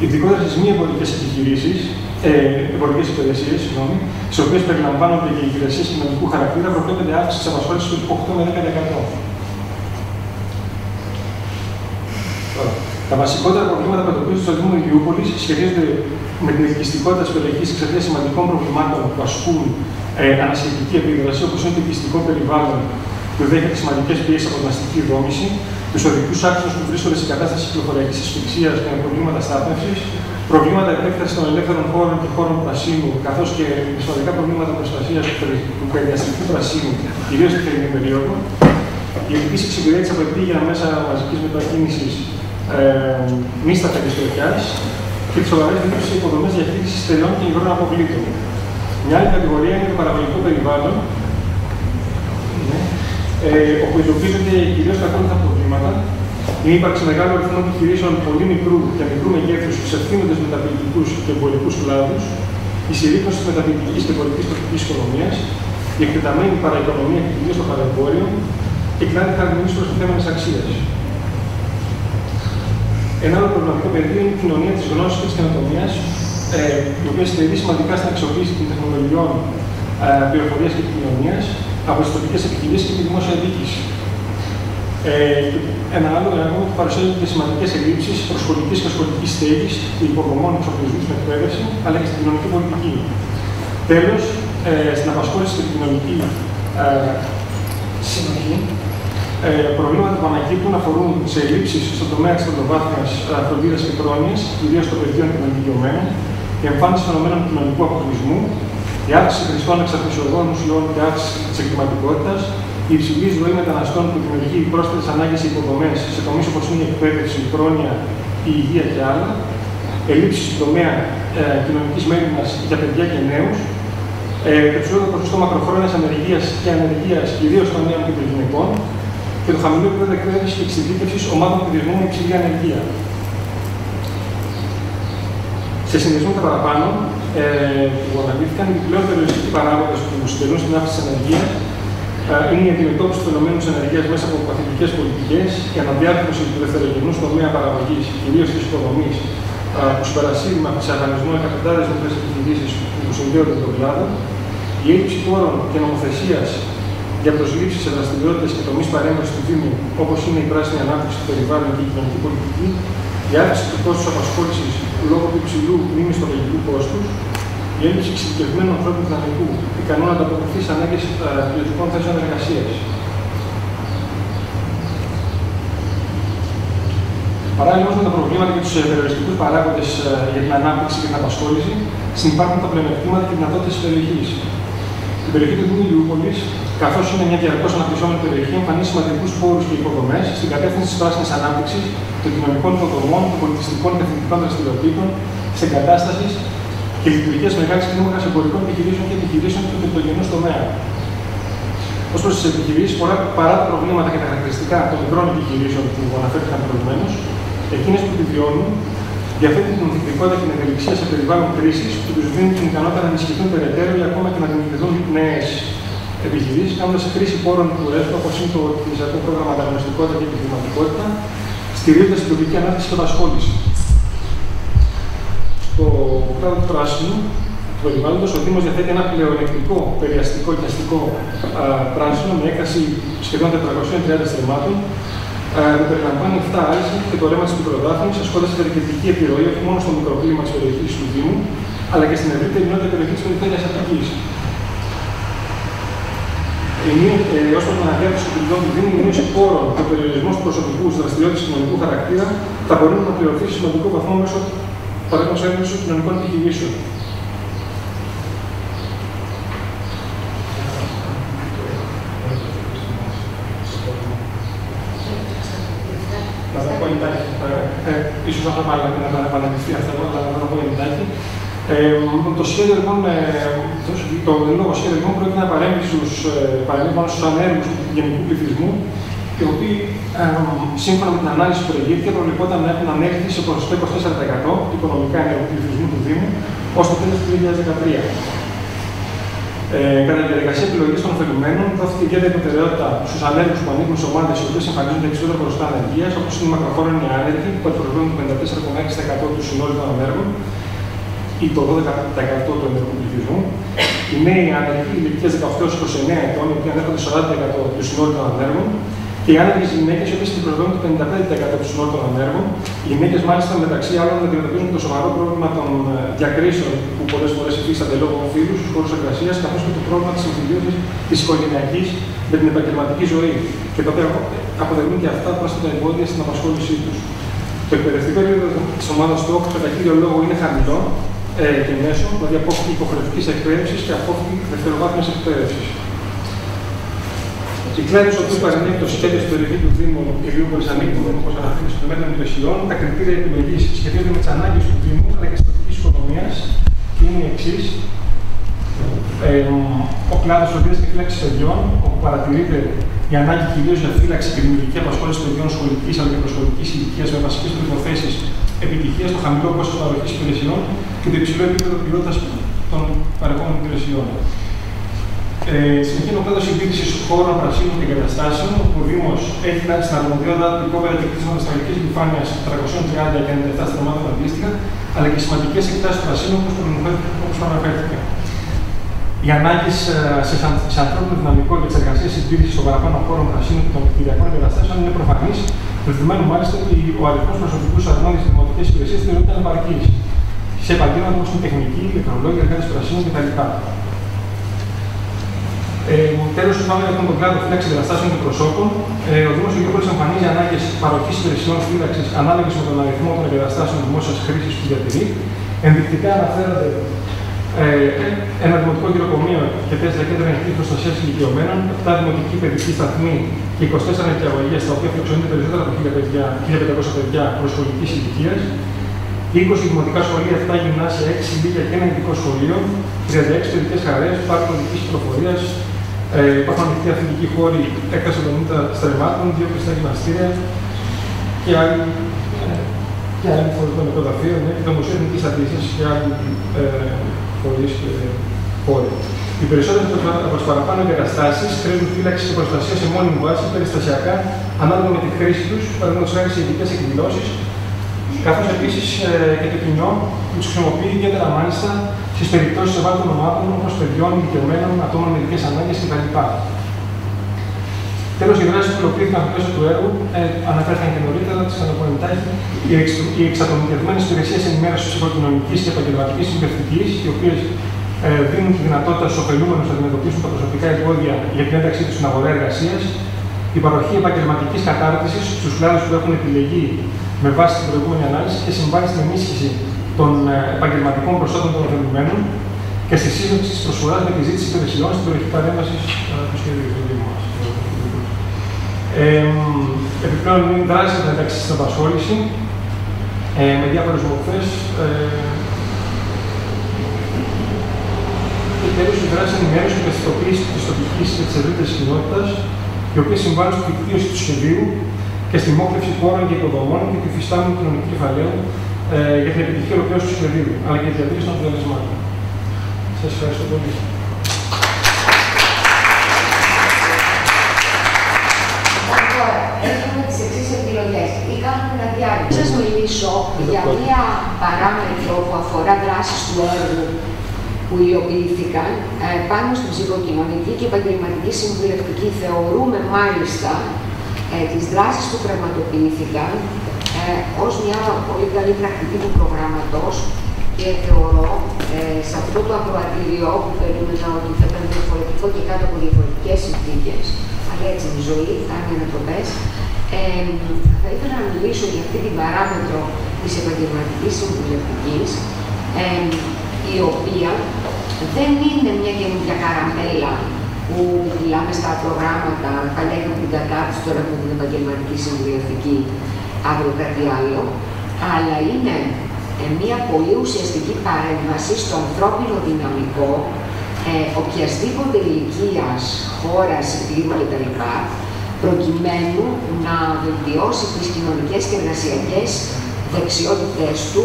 Ειδικότερα στις μη εμπορικές υπηρεσίες, στις οποίες περιλαμβάνονται και οι υπηρεσίες κοινωνικού χαρακτήρα, προβλέπεται αύξηση της απασχόλησης του 8 με 10%. Τα βασικότερα προβλήματα που αντιμετωπίζονται στο Δήμο Ηλιούπολης σχετίζονται με την ελκυστικότητα της περιοχής εξαιτίας σημαντικών προβλημάτων που ασκούν ανασχετική επίδραση, όπως είναι το ελκυστικό περιβάλλον που δέχεται σημαντικές πιέσεις από την αστική δόμηση, τους οδικούς άξονες που βρίσκονται σε κατάσταση κυκλοφοριακής ασφυξίας και με προβλήματα στάθμευσης, προβλήματα επέκτασης των ελεύθερων χώρων και χώρων πρασίνου, καθώς και σημαντικά προβλήματα προστασίας του περιαστικού πρασίνου, κυρίως στη θερινή περίοδο. Η ειδική εξυπηρέτηση από επίγεια μέσα μαζικής μετακίνησης μη σταθερής τροχιάς και τις σοβαρές δηλώσεις σε υποδομές διαχείρισης στερεών και υγρών αποβλήτων. Μια άλλη κατηγορία είναι το παραγωγικό περιβάλλον, όπου εντοπίζονται κυρίως τα ακόλουθα προβλήματα. Η ύπαρξη μεγάλου αριθμού επιχειρήσεων πολύ μικρού και μικρού μεγέθους σε ευθύνοντες μεταποιητικούς και εμπορικούς κλάδους, η συρρίκνωση της μεταποιητικής και εμπορικής τοπικής οικονομίας, η εκτεταμένη παραοικονομία και κυρίως το παρεμπόριο και κλάδι χαρακτηριστικής προστιθέμενης αξίας. Ένα άλλο προβληματικό πεδίο είναι η κοινωνία της γνώσης και της καινοτομίας, η οποία στερεί σημαντικά στην αξιοποίηση των τεχνολογιών πληροφορίας και επικοινωνίας από τις τοπικές επιχειρήσεις και τη δημόσια διοίκηση. Ένα άλλο έργο που παρουσιάζει και σημαντικές ελλείψεις προσχολικής και σχολικής στέγης, υποδομών εξοπλισμού στην εκπαίδευση, αλλά και στην κοινωνική πολιτική. Τέλος, στην απασχόληση και την κοινωνική συνοχή, προβλήματα που ανακύπτουν αφορούν σε ελλείψεις στον τομέα της πρωτοβάθμιας φροντίδας και πρόνοιας, κυρίως των παιδιών και των ηλικιωμένων, η εμφάνιση φαινομένων κοινωνικού αποκλεισμού, η αύξηση χρηστών εξαρτησιωδών ουσιών και αύξηση της εγκληματικότητας, η υψηλή ζωή μεταναστών που δημιουργεί πρόσθετες ανάγκες σε υποδομές σε τομείς όπως είναι η εκπαίδευση, η πρόνοια, η υγεία και άλλα, ελλείψεις στον τομέα κοινωνικής μέρημνας για παιδιά και νέους, το υψηλότερο ποσοστό μακροχρόνιας ανεργίας και ανεργίας κυρίως των νέων και των γυναικών και το χαμηλό επίπεδο εκπαίδευσης και εξειδίκευσης ομάδων πληθυσμού με υψηλή ανεργία. Σε συνδυασμό με τα παραπάνω, που αναλύθηκαν, οι πλέον περιοριστικοί παράγοντες που συντελούν στην αύξηση της ανεργίας είναι η αντιμετώπιση του φαινομένου της ανεργίας μέσα από παθητικές πολιτικές, η αναδιάρθρωση του δευτερογενούς τομέα παραγωγής, κυρίως της υποδομής, που συμπαρασύρει με εξαφανισμό εκατοντάδες μικρές επιχειρήσεις που συνδέονται με τον κλάδο, η έλλειψη πόρων και νομοθεσίας για προσλήψεις σε δραστηριότητες και τομείς παρέμβασης του Δήμου, όπως είναι η πράσινη ανάπτυξη του περιβάλλον και η κοινωνική πολιτική, η αύξηση του κόστους απασχόλησης λόγω του υψηλού μη μισθολογικού κόστους, η έλλειψη εξειδικευμένου ανθρώπινου δυναμικού, ικανό να ανταποκριθεί στις ανάγκες ποιοτικών θέσεων εργασίας. Παράλληλα με τα προβλήματα και τους περιοριστικούς παράγοντες για την ανάπτυξη και την απασχόληση, συνυπάρχουν τα πλεονεκτήματα και δυνατότητες της περιοχής. Η περιοχή του Δήμου Ηλιούπολης, καθώς είναι μια διαρκώς αναπτυσσόμενη περιοχή, εμφανίζει σημαντικούς πόρους και υποδομές στην κατεύθυνση της πράσινης ανάπτυξης, των κοινωνικών υποδομών, των πολιτιστικών και εθνικών δραστηριοτήτων, της εγκατάστασης και λειτουργίας μεγάλης κλίμακας εμπορικών επιχειρήσεων και επιχειρήσεων του πρωτογενούς τομέα. Ως προς τις επιχειρήσεις, παρά τα προβλήματα και τα χαρακτηριστικά των μικρών επιχειρήσεων που αναφέρθηκαν προηγουμένως, εκείνες που επιβιώνουν διαθέτουν την ανθεκτικότητα και την ευελιξία σε περιβάλλον κρίσης που τους δίνουν την ικανότητα να ενισχυθούν περαιτέρω ή ακόμα και να δημιουργηθούν νέες επιχειρήσεις, κάνοντας χρήση πόρων του ΕΣΠΑ, όπως είναι το επιχειρησιακό πρόγραμμα ανταγωνιστικότητα και επιχειρηματικότητα, στηρίζοντας την τοπική ανάπτυξη και απασχόληση. Στο κλάδο του πράσινου, του περιβάλλοντος, ο Δήμος διαθέτει ένα πλεονεκτικό περιαστικό και αστικό πράσινο με έκταση σχεδόν 430 στρεμμάτων, που περιλαμβάνει 7 άλυση και το ρέμα της Μικροδάφνης, ασκώντας ευεργετική επιρροή όχι μόνο στο μικροκλίμα της περιοχής του Δήμου, αλλά και στην ευρύτερη κοινότητα περιοχής της περιφέρειας Αττικής. Ως προς την αναδιάρθρωση των λειτουργών του Δήμου, η μείωση πόρων και ο περιορισμός του προσωπικού στις δραστηριότητες κοινωνικού χαρακτήρα θα μπορούν να πληρωθεί σε σημαντικό βαθμό μέσω παραδείγματος έγκρισης κοινωνικών επιχειρήσεων. Ίσως θα πάμε να επαναληφθεί αυτό, αλλά να το πω εντάχει. Το σχέδιο λοιπόν, το λόγο σχέδιο λοιπόν πρόκειται να παρέμβει στους ανέργους του γενικού πληθυσμού, οι οποίοι σύμφωνα με την ανάλυση που προηγήθηκε προβλεπόταν να έχουν ανέλθει σε ποσοστό 24% του οικονομικά ενεργού πληθυσμού του Δήμου ως το τέλος του 2013. Κατά τη διαδικασία επιλογής των ωφελουμένων, δόθηκε ιδιαίτερη προτεραιότητα στους ανέργους που ανήκουν σε ομάδες οι οποίες εμφανίζονται υψηλότερα ποσοστά ανεργίας, όπως είναι οι μακροχρόνιοι άνεργοι, που εκπροσωπούν το 54,6% του συνόλου των ανέργων ή το 12% του ενεργού πληθυσμού. Οι νέοι άνεργοι ηλικίας 18-29 ετών, οι οποίοι ανέρχονται στο 40% του συνόλου των ανέργων. Και οι άνεργες γυναίκες, οι οποίες εκπροσωπούν το 55% του συνόλου των ανέργων. Οι γυναίκες, μάλιστα, μεταξύ άλλων, αντιμετωπίζουν το σοβαρό πρόβλημα των διακρίσεων που πολλές φορές υφίστανται λόγω φύλου στους χώρους εργασίας, καθώς και το πρόβλημα της συμφιλίωσης της οικογενειακής με την επαγγελματική ζωή. Και τα οποία αποτελούν και αυτά πρόσθετα εμπόδια στην απασχόλησή τους. Το εκπαιδευτικό επίπεδο της ομάδας του ΟΚ κατά κύριο λόγο είναι χαμηλό και μέσο, δηλαδή απόφυγη υποχρεωτικής εκπαίδευσης και απόφυγη δευτεροβάθμιας εκπαίδευσης. Οι κλάδοι στους οποίους παρεμβαίνει το σχέδιο στην περιοχή του Δήμου Ηλιούπολης ανήκουν, όπως αναφέρει στο μέτρο των υπηρεσιών. Τα κριτήρια επιλογής σχετίζονται με τις ανάγκες του Δήμου αλλά και της τοπικής οικονομίας και είναι οι εξής. Ο κλάδος φροντίδας και φύλαξης παιδιών, όπου παρατηρείται η ανάγκη κυρίως για φύλαξη και δημιουργική απασχόληση παιδιών σχολικής αλλά και προσχολικής ηλικίας με βασικές προϋποθέσεις επιτυχίας, το χαμηλό κόστος παροχής υπηρεσιών και το υψηλό επίπεδο ποιότητας των παρεχόμενων υπηρεσιών. Συνεχίζει ο κλάδος συντήρησης χώρων πρασίνων και εγκαταστάσεων, όπου ο Δήμος έχει λάβει στην αρμοδιότητα υπόβερα και κρίσιμα στρατηγικής επιφάνειας 330 και 97 στρεμμάτων αντίστοιχα, αλλά και σημαντικές εκτάσεις πρασίνων όπως προαναφέρθηκα. Οι ανάγκες σε ανθρώπινο δυναμικό και τις εργασίες συντήρησης των παραπάνω χώρων πρασίνων και των κτηριακών εγκαταστάσεων είναι προφανής, προκειμένου μάλιστα ότι ο αριθμός προσωπικού σε αρμόδιες δημοτικές υπηρεσίες θεωρείται ανεπαρκής. Σε επαγγέλματα όπως είναι τεχνική, ηλεκτρολόγοι, εργάτες πρασίνων κτλ. Τέλος, πάμε για τον κλάδο φύλαξη εγκαταστάσεων και προσώπων. Ο Δήμος Ηλιούπολης εμφανίζει ανάγκες παροχής υπηρεσιών φύλαξης ανάλογες με τον αριθμό των εγκαταστάσεων δημόσιας χρήσης που διατηρεί. Ενδεικτικά αναφέρονται ένα δημοτικό γυροκομείο και 4 κέντρα εθνικής προστασίας ηλικιωμένων, 7 δημοτικοί παιδικοί σταθμοί και 24 νοικιαγωγεία, στα οποία φιλοξενούνται περισσότερα από 1.500 παιδιά προσχολικής ηλικίας, 20 δημοτικά σχολεία, 7 γυμνάσια, 6 λύκεια και ένα ειδικό σχολείο, 36 παιδικές χαρές, πάρκο οδικής κυκλοφορίας, υπάρχουν ανοιχτοί αθλητικοί χώροι, έκταση 70 στρεμμάτων, 2 κλειστά γυμναστήρια και άλλοι φορείς των νεκροταφείων, και το Μουσείο Εθνικής Αντίστασης και άλλοι φορείς και χώροι. Οι περισσότερες από τις παραπάνω εγκαταστάσεις χρήζουν φύλαξη και προστασία σε μόνιμη βάση, περιστασιακά, ανάλογα με τη χρήση τους, παραδείγματος χάρη σε ειδικές εκδηλώσεις, καθώς επίσης και το κοινό που τους χρησιμοποιεί ιδιαίτερα μάλιστα στις περιπτώσεις ευάλωτων ομάδων όπως παιδιών, ηλικιωμένων, ατόμων με ειδικές ανάγκες κτλ. Τέλος, οι δράσεις που υλοποιήθηκαν στο πλαίσιο του έργου αναφέρθηκαν και νωρίτερα, τις αναπολεμητάχει, οι εξατομικευμένες υπηρεσίες ενημέρωσης κοινωνικής και επαγγελματικής συμβουλευτικής, οι οποίες δίνουν τη δυνατότητα στους ωφελούμενους να αντιμετωπίσουν τα προσωπικά εμπόδια για την ένταξή τους στην αγορά εργασίας, η παροχή επαγγελματικής κατάρτισης στους κλάδους που έχουν επιλεγεί με βάση την προηγούμενη ανάλυση και συμβάλλει στην ενίσχυση των επαγγελματικών προσόντων των ωφελουμένων και στη σύγκληση της προσφοράς με τη ζήτηση υπηρεσιών στην περιοχή παρέμβασης του σχεδίου του Δήμου μας. Επιπλέον, είναι δράση για την ένταξη στην απασχόληση με διάφορες μορφές. Και τέλος, η δράση ενημέρωση και ευαισθητοποίηση της τοπικής και της ευρύτερης κοινότητας, οι οποίες συμβάλλουν στη δικτύωση του σχεδίου και στη μόχλευση χώρων και υποδομών και τη φυστάμενη κοινωνική κεφαλαίου για την επιτυχία ολοκλήρωση του σχεδίου, αλλά και τη διατήρηση των αποτελεσμάτων. Σας ευχαριστώ πολύ.
Έχουμε τις εξής επιλογές. Ή κάνουμε ένα διάλειμμα. Θα σας μιλήσω για μία παράμετρο που αφορά δράσεις του έργου που υλοποιήθηκαν πάνω στην ψυχοκοινωνική και επαγγελματική συμβουλευτική. Θεωρούμε μάλιστα τις δράσεις που πραγματοποιήθηκαν ως μια πολύ καλή πρακτική του προγράμματος και θεωρώ σε αυτό το ακροατήριο που περίμενα ότι θα ήταν διαφορετικό και κάτω από διαφορετικές συνθήκες, αλλά έτσι η ζωή, κάνει ανατροπές, θα ήθελα να μιλήσω για αυτή την παράμετρο της Επαγγελματικής Συμβουλευτικής, η οποία δεν είναι μια καινούργια καραμέλα που μιλάμε στα προγράμματα, παλιά είχαμε την κατάρτιση, τώρα έχουμε την Επαγγελματική Συμβουλευτική, αύριο κάτι άλλο, αλλά είναι μια πολύ ουσιαστική παρέμβαση στο ανθρώπινο δυναμικό οποιασδήποτε ηλικίας, χώρας, κλίμου κτλ. Προκειμένου να βελτιώσει τις κοινωνικές και εργασιακές δεξιότητες του,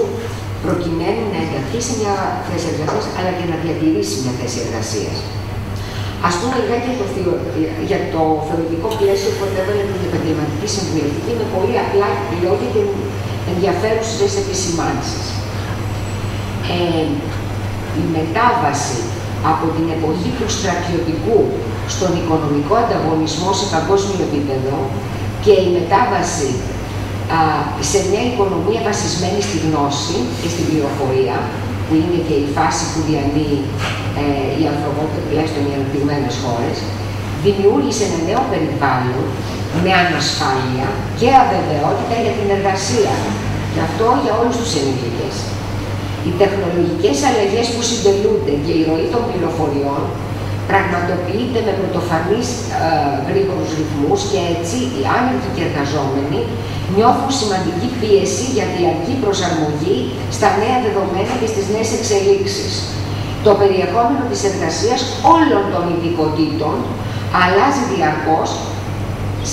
προκειμένου να ενταχθεί σε μια θέση εργασίας, αλλά και να διατηρήσει μια θέση εργασίας. Ας πούμε λιγάκι για το θεωρητικό πλαίσιο που έβαλε την Επαγγελματική Συμβουλευτική με πολύ απλά λόγια και ενδιαφέρουσες επισημάνσεις. Η μετάβαση από την εποχή του στρατιωτικού στον οικονομικό ανταγωνισμό σε παγκόσμιο επίπεδο και η μετάβαση σε μια οικονομία βασισμένη στη γνώση και στην πληροφορία, που είναι και η φάση που διανύει η ανθρωπότητα, τουλάχιστον οι αναπτυγμένες χώρες, δημιούργησε ένα νέο περιβάλλον με ανασφάλεια και αβεβαιότητα για την εργασία. Και αυτό για όλους τους ενήλικες. Οι τεχνολογικές αλλαγές που συντελούνται και η ροή των πληροφοριών πραγματοποιείται με πρωτοφανείς γρήγορους ρυθμούς και έτσι οι άνεργοι και εργαζόμενοι νιώθουν σημαντική πίεση για διαρκή προσαρμογή στα νέα δεδομένα και στις νέες εξελίξεις. Το περιεχόμενο της εργασίας όλων των ειδικοτήτων αλλάζει διαρκώς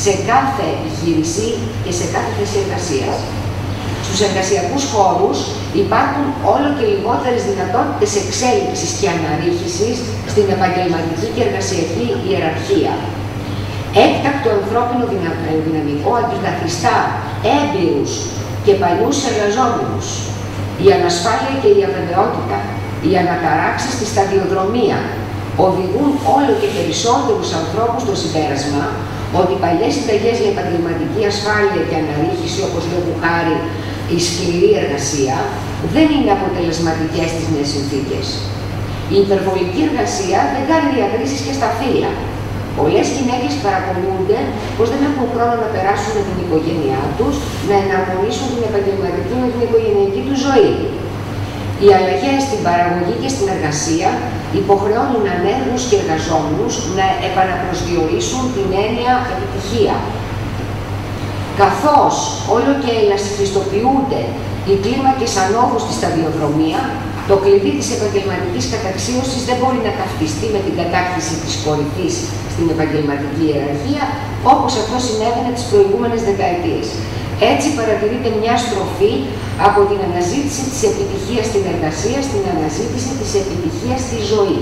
σε κάθε επιχείρηση και σε κάθε θέση εργασίας. Στους εργασιακούς χώρους υπάρχουν όλο και λιγότερες δυνατότητες εξέλιξης και αναρρίχησης στην επαγγελματική και εργασιακή ιεραρχία. Έκτακτο ανθρώπινο δυναμικό αντικαθιστά έμπειρους και παλιούς εργαζόμενους. Η ανασφάλεια και η αβεβαιότητα, οι αναταράξεις στη σταδιοδρομία οδηγούν όλο και περισσότερους ανθρώπους στο συμπέρασμα ότι οι παλιές συνταγές για επαγγελματική ασφάλεια και αναρρίχηση, όπως λόγου χάρη η σκληρή εργασία, δεν είναι αποτελεσματικές στις νέες συνθήκες. Η υπερβολική εργασία δεν κάνει διακρίσεις και στα φύλλα. Πολλές γυναίκες παραπονιούνται πως δεν έχουν χρόνο να περάσουν με την οικογένειά τους, να εναρμονίσουν την επαγγελματική με την οικογενειακή τους ζωή. Οι αλλαγές στην παραγωγή και στην εργασία υποχρεώνουν ανέργους και εργαζόμενους να επαναπροσδιορίσουν την έννοια επιτυχία. Καθώς όλο και ελαστικιστοποιούνται οι κλίμακες ανόδου στη σταδιοδρομία, το κλειδί της επαγγελματικής καταξίωσης δεν μπορεί να ταυτιστεί με την κατάκτηση της κορυφής στην επαγγελματική ιεραρχία, όπως αυτό συνέβαινε τις προηγούμενες δεκαετίες. Έτσι παρατηρείται μια στροφή από την αναζήτηση της επιτυχίας στην εργασία στην αναζήτηση της επιτυχίας στη ζωή.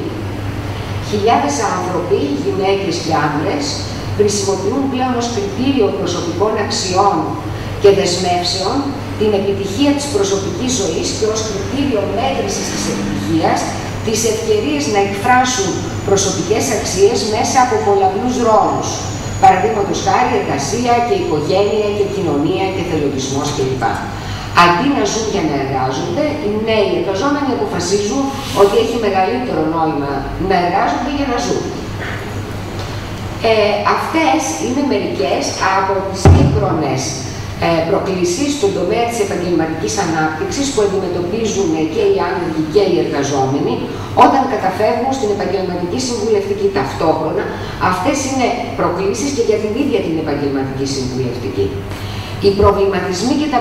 Χιλιάδες άνθρωποι, γυναίκες και άνδρες, χρησιμοποιούν πλέον ως κριτήριο προσωπικών αξιών και δεσμεύσεων την επιτυχία της προσωπικής ζωής και ως κριτήριο μέτρησης της επιτυχίας τις ευκαιρίες να εκφράσουν προσωπικές αξίες μέσα από πολλαπλούς ρόλους. Παραδείγματος χάρη εργασία και οικογένεια και κοινωνία και θελοντισμός κλπ. Αντί να ζουν για να εργάζονται, οι νέοι εργαζόμενοι αποφασίζουν ότι έχει μεγαλύτερο νόημα να εργάζονται για να ζουν. Αυτές είναι μερικές από τις σύγχρονες προκλήσεις στον τομέα της επαγγελματικής ανάπτυξης που αντιμετωπίζουν και οι άνεργοι και οι εργαζόμενοι όταν καταφεύγουν στην επαγγελματική συμβουλευτική. Ταυτόχρονα αυτές είναι προκλήσεις και για την ίδια την επαγγελματική συμβουλευτική. Οι προβληματισμοί και τα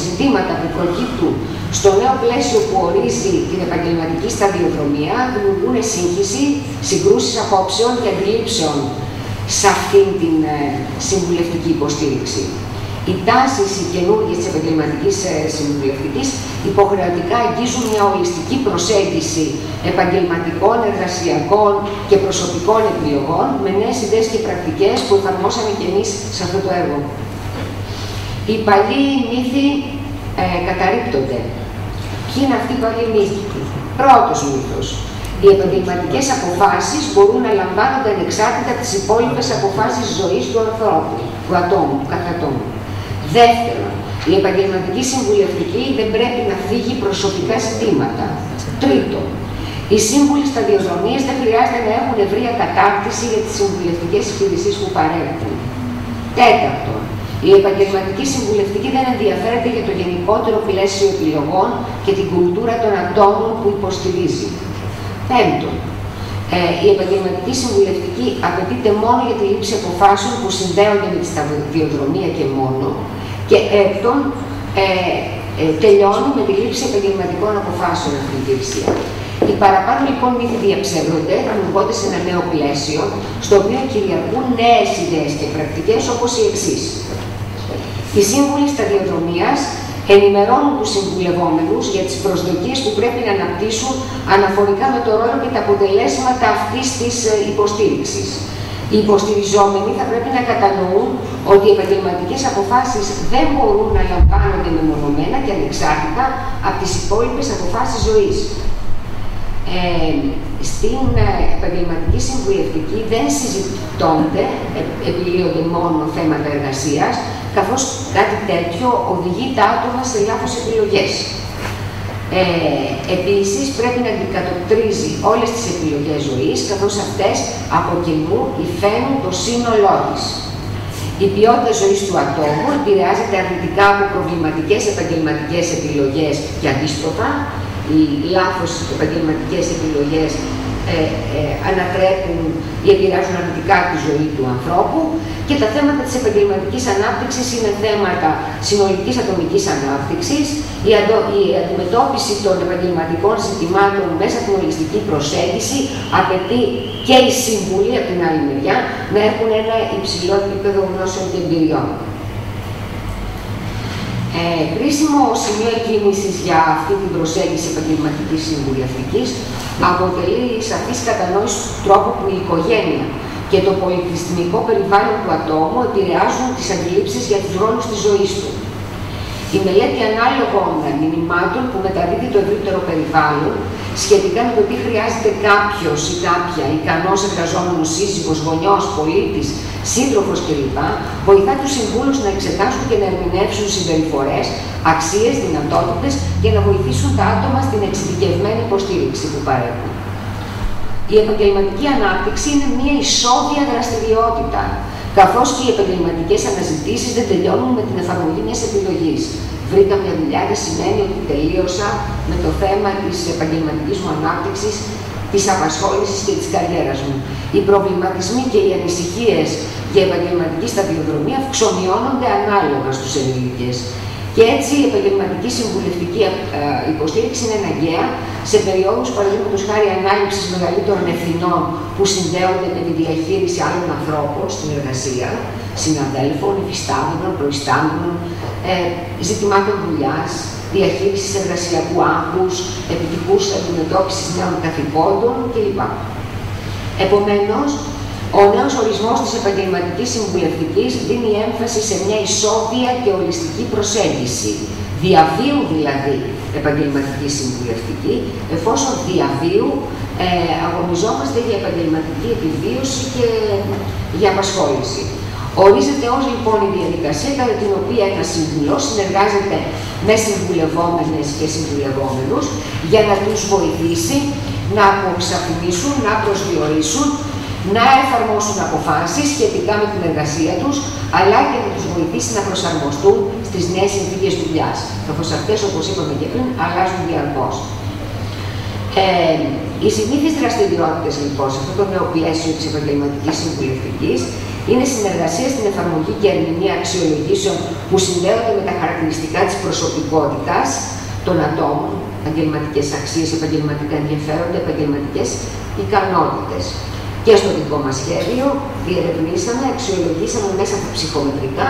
ζητήματα που προκύπτουν στο νέο πλαίσιο που ορίζει την επαγγελματική σταδιοδρομία δημιουργούν σύγχυση, συγκρούσεις απόψεων και αντιλήψεων σε αυτήν την συμβουλευτική υποστήριξη. Οι τάσεις οι καινούργιες της επαγγελματικής συμβουλευτικής υποχρεωτικά αγγίζουν μια ολιστική προσέγγιση επαγγελματικών, εργασιακών και προσωπικών επιλογών με νέες ιδέες και πρακτικές που εφαρμόσαμε και εμείς σε αυτό το έργο. Οι παλιοί μύθοι καταρρίπτονται. Ποιοι είναι αυτοί οι παλιοί μύθοι? Πρώτος μύθος. Οι επαγγελματικές αποφάσεις μπορούν να λαμβάνονται ανεξάρτητα από τις υπόλοιπες αποφάσεις ζωής του ανθρώπου, του ατόμου, του κάθε ατόμου. Δεύτερον, η επαγγελματική συμβουλευτική δεν πρέπει να φύγει προσωπικά ζητήματα. Τρίτον, οι σύμβουλοι σταδιοδρομίες δεν χρειάζεται να έχουν ευρεία κατάρτιση για τις συμβουλευτικές υπηρεσίες που παρέχουν. Τέταρτον, η επαγγελματική συμβουλευτική δεν ενδιαφέρεται για το γενικότερο πλαίσιο επιλογών και την κουλτούρα των ατόμων που υποστηρίζει. Πέμπτον, η επαγγελματική συμβουλευτική απαιτείται μόνο για τη λήψη αποφάσεων που συνδέονται με τη σταδιοδρομία και μόνο. Και έκτον, τελειώνει με τη λήψη επαγγελματικών αποφάσεων αυτή η υπηρεσία. Οι παραπάνω λοιπόν μύθοι διαψεύδονται, δημιουργώνται σε ένα νέο πλαίσιο, στο οποίο κυριαρχούν νέες ιδέες και πρακτικές όπως οι εξής. Οι σύμβουλοι σταδιοδρομίας ενημερώνουν τους συμβουλευόμενους για τις προσδοκίες που πρέπει να αναπτύσσουν αναφορικά με το ρόλο και τα αποτελέσματα αυτής της υποστήριξης. Οι υποστηριζόμενοι θα πρέπει να κατανοούν ότι οι επαγγελματικές αποφάσεις δεν μπορούν να λαμβάνονται μεμονωμένα και ανεξάρτητα από τις υπόλοιπες αποφάσεις ζωής. Στην επαγγελματική συμβουλευτική δεν συζητώνται, επιλύονται μόνο θέματα εργασίας, καθώς κάτι τέτοιο οδηγεί τα άτομα σε λάθος επιλογές. Επίσης, πρέπει να αντικατοπτρίζει όλες τις επιλογές ζωής, καθώς αυτές από κοινού υφαίνουν το σύνολό της. Η ποιότητα ζωής του ατόμου επηρεάζεται αρνητικά από προβληματικές επαγγελματικές επιλογές και αντίστροφα. Οι λάθος επαγγελματικές επιλογές ανατρέπουν ή επηρεάζουν αρνητικά τη ζωή του ανθρώπου και τα θέματα της επαγγελματικής ανάπτυξης είναι θέματα συνολικής ατομικής ανάπτυξης. Η αντιμετώπιση των επαγγελματικών ζητημάτων μέσα από την ολιστική προσέγγιση απαιτεί και οι σύμβουλοι από την άλλη μεριά να έχουν ένα υψηλό επίπεδο γνώσεων και εμπειριών. Κρίσιμο σημείο εκκίνησης για αυτή την προσέγγιση επαγγελματικής συμβουλευτικής αποτελεί η σαφής κατανόηση του τρόπου που η οικογένεια και το πολιτιστικό περιβάλλον του ατόμου επηρεάζουν τις αντιλήψεις για τους ρόλους της ζωής του. Η μελέτη ανάλογων μηνυμάτων που μεταδίδει το ευρύτερο περιβάλλον σχετικά με το τι χρειάζεται κάποιος ή κάποια ικανός εργαζόμενος σύζυγος, γονιός, πολίτης, σύντροφος κλπ. Βοηθά τους συμβούλους να εξετάσουν και να ερμηνεύσουν συμπεριφορές, αξίες, δυνατότητες και να βοηθήσουν τα άτομα στην εξειδικευμένη υποστήριξη που παρέχουν. Η επαγγελματική ανάπτυξη είναι μια ισόβια δραστηριότητα, καθώς και οι επαγγελματικές αναζητήσεις δεν τελειώνουν με την εφαρμογή μιας επιλογής. Βρήκα μια δουλειά δεν σημαίνει ότι τελείωσα με το θέμα της επαγγελματικής μου ανάπτυξης, της απασχόλησης και της καριέρας μου. Οι προβληματισμοί και οι ανησυχίες για επαγγελματική σταδιοδρομία αυξομειώνονται ανάλογα στους ενήλικες. Και έτσι η επαγγελματική συμβουλευτική υποστήριξη είναι αναγκαία σε περιόδους, παραδείγματος χάρη, ανάληψης μεγαλύτερων ευθυνών που συνδέονται με τη διαχείριση άλλων ανθρώπων στην εργασία, συναδέλφων, υφιστάμενων, προϊστάμενων, ζητημάτων δουλειάς, διαχείρισης εργασιακού άγχους, επιτυχούς αντιμετώπισης νέων καθηκόντων κλπ. Επομένως, ο νέος ορισμός της επαγγελματικής συμβουλευτικής δίνει έμφαση σε μια ισόβια και ολιστική προσέγγιση, διαβίου δηλαδή επαγγελματική συμβουλευτική, εφόσον διαβίου αγωνιζόμαστε για επαγγελματική επιβίωση και για απασχόληση. Ορίζεται ως λοιπόν η διαδικασία κατά την οποία ένα σύμβουλος συνεργάζεται με συμβουλευόμενες και συμβουλευόμενους για να τους βοηθήσει να αποξαφνίσουν, να προσδιορίσουν, να εφαρμόσουν αποφάσεις σχετικά με την εργασία τους, αλλά και να τους βοηθήσει να προσαρμοστούν στις νέες συνθήκες δουλειάς, καθώς αυτές, όπως είπαμε και πριν, αλλάζουν διαρκώς. Οι συνήθεις δραστηριότητες λοιπόν σε αυτό το νέο πλαίσιο της επαγγελματικής συμβουλευτικής είναι συνεργασία στην εφαρμογή και ερμηνεία αξιολογήσεων που συνδέονται με τα χαρακτηριστικά της προσωπικότητας των ατόμων, επαγγελματικές αξίες, επαγγελματικά ενδιαφέροντα, επαγγελματικές ικανότητες. Και στο δικό μας σχέδιο διερευνήσαμε, αξιολογήσαμε μέσα από ψυχομετρικά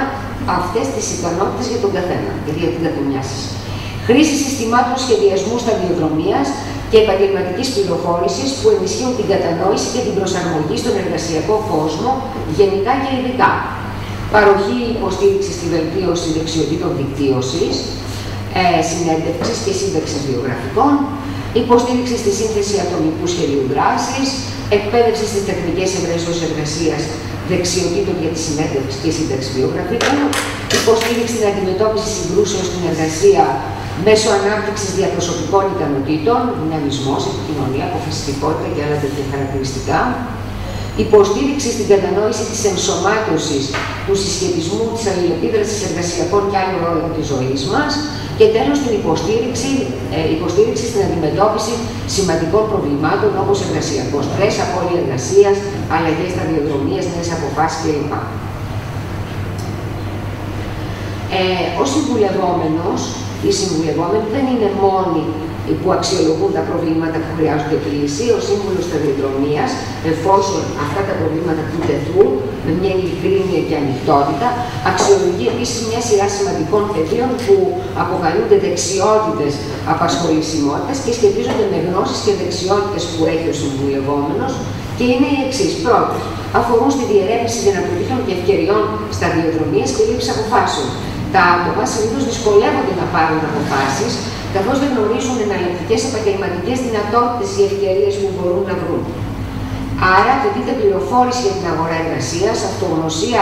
αυτές τις ικανότητες για τον καθένα, για την καθεμιά σας. Χρήση συστημάτων σχεδιασμού σταδιοδρομίας και επαγγελματικής πληροφόρησης που ενισχύουν την κατανόηση και την προσαρμογή στον εργασιακό κόσμο, γενικά και ειδικά. Παροχή υποστήριξη στη βελτίωση δεξιοτήτων δικτύωσης, συνέντευξης και σύνταξης βιογραφικών, υποστήριξη στη σύνθεση ατομικού σχεδίου δράσης, εκπαίδευση στις τεχνικές ευρέσεως εργασίας δεξιοτήτων για τη συνέντευξη και σύνταξη βιογραφικού, υποστήριξη στην αντιμετώπιση συγκρούσεων στην εργασία μέσω ανάπτυξης διαπροσωπικών ικανοτήτων, δυναμισμός, επικοινωνία, αποφασιστικότητα και άλλα τέτοια χαρακτηριστικά, υποστήριξη στην κατανόηση της ενσωμάτωσης του συσχετισμού της αλληλεπίδρασης εργασιακών και άλλων ρόλων της ζωής μας και τέλος την υποστήριξη στην αντιμετώπιση σημαντικών προβλημάτων όπως εργασιακό στρες, απώλεια εργασίας, αλλαγές σταδιοδρομίας, νέες αποφάσεις κλπ. Ο συμβουλευόμενος, οι συμβουλευόμενοι δεν είναι μόνοι που αξιολογούν τα προβλήματα που χρειάζονται επίλυση. Ο σύμβουλος σταδιοδρομίας, εφόσον αυτά τα προβλήματα του τεθούν με μια ειλικρίνεια και ανοιχτότητα, αξιολογεί επίσης μια σειρά σημαντικών πεδίων που αποκαλούνται δεξιότητες απασχολησιμότητας και σχετίζονται με γνώσεις και δεξιότητες που έχει ο συμβουλευόμενος και είναι οι εξής. Πρώτον, αφορούν στη διερεύνηση δυνατοτήτων και ευκαιριών σταδιοδρομίας και λήψη αποφάσεων. Τα άτομα συνήθως δυσκολεύονται να πάρουν αποφάσεις, καθώς δεν γνωρίζουν εναλλακτικές επαγγελματικές δυνατότητες ή ευκαιρίες που μπορούν να βρουν. Άρα, απαιτείται πληροφόρηση για την αγορά εργασίας, αυτογνωσία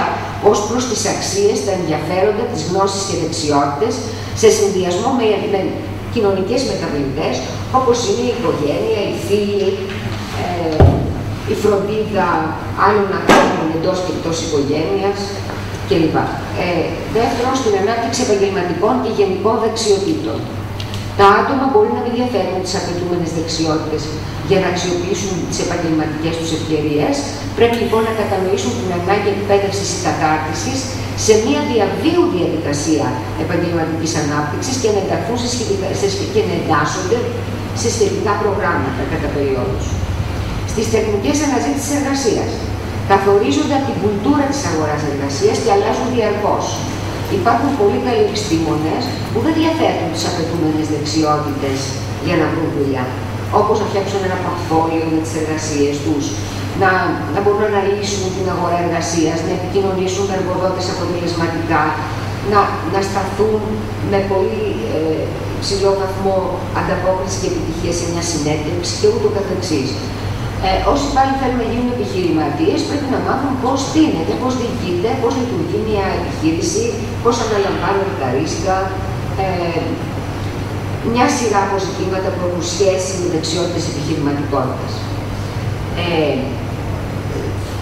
ως προς τις αξίες, τα ενδιαφέροντα, τις γνώσεις και δεξιότητες, σε συνδυασμό με κοινωνικές μεταβλητές, όπως είναι η οικογένεια, οι φίλοι, η φροντίδα άλλων ανθρώπων εντός και εκτός οικογένειας κλπ. Δεύτερον, στην ανάπτυξη επαγγελματικών και γενικών δεξιοτήτων. Τα άτομα μπορεί να μην διαθέτουν τις απαιτούμενες δεξιότητες για να αξιοποιήσουν τις επαγγελματικές τους ευκαιρίες. Πρέπει λοιπόν να κατανοήσουν την ανάγκη εκπαίδευσης ή κατάρτισης σε μια διαβίου διαδικασία επαγγελματικής ανάπτυξης και να ενταχθούν και να εντάσσονται σε σχετικά προγράμματα κατά περιόδους. Στις τεχνικές αναζήτησης εργασίας. Καθορίζονται από την κουλτούρα της αγοράς εργασίας και αλλάζουν διαρκώς. Υπάρχουν πολλοί καλοί επιστήμονες που δεν διαθέτουν τις απαιτούμενες δεξιότητες για να βρουν δουλειά. Όπως να φτιάξουν ένα πορτφόλιο με τις εργασίες τους, να μπορούν να αναλύσουν την αγορά εργασίας, να επικοινωνήσουν με εργοδότες αποτελεσματικά, να σταθούν με πολύ ψηλό βαθμό ανταπόκριση και επιτυχία σε μια συνέντευξη και ούτω καθεξής. Όσοι πάλι θέλουν να γίνουν επιχειρηματίες, πρέπει να μάθουν πώς στείνεται, πώς διοικείται, πώς λειτουργεί μια επιχείρηση, πώς αναλαμβάνονται τα ρίσκα, μια σειρά από ζητήματα που έχουν σχέση με δεξιότητες επιχειρηματικότητας.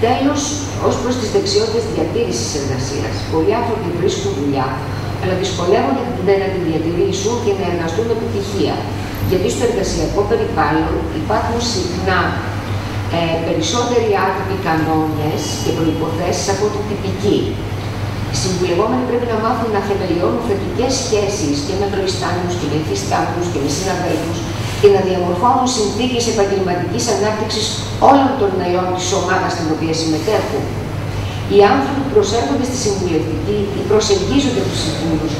Τέλος, ως προς τις δεξιότητες διατήρησης εργασίας. Πολλοί άνθρωποι βρίσκουν δουλειά, αλλά δυσκολεύονται να τη διατηρήσουν και να εργαστούν με επιτυχία. Γιατί στο εργασιακό περιβάλλον υπάρχουν συχνά περισσότεροι άτυποι κανόνες και προϋποθέσεις από την τυπική. Οι συμβουλευόμενοι πρέπει να μάθουν να θεμελιώνουν θετικές σχέσεις και με προϊστάμενους και με υφιστάμενους και με συναδέλφους και να διαμορφώνουν συνθήκες επαγγελματικής ανάπτυξης όλων των μελών της ομάδας στην οποία συμμετέχουν. Οι άνθρωποι που προσέρχονται στη συμβουλευτική ή προσεγγίζονται τους συμβούλους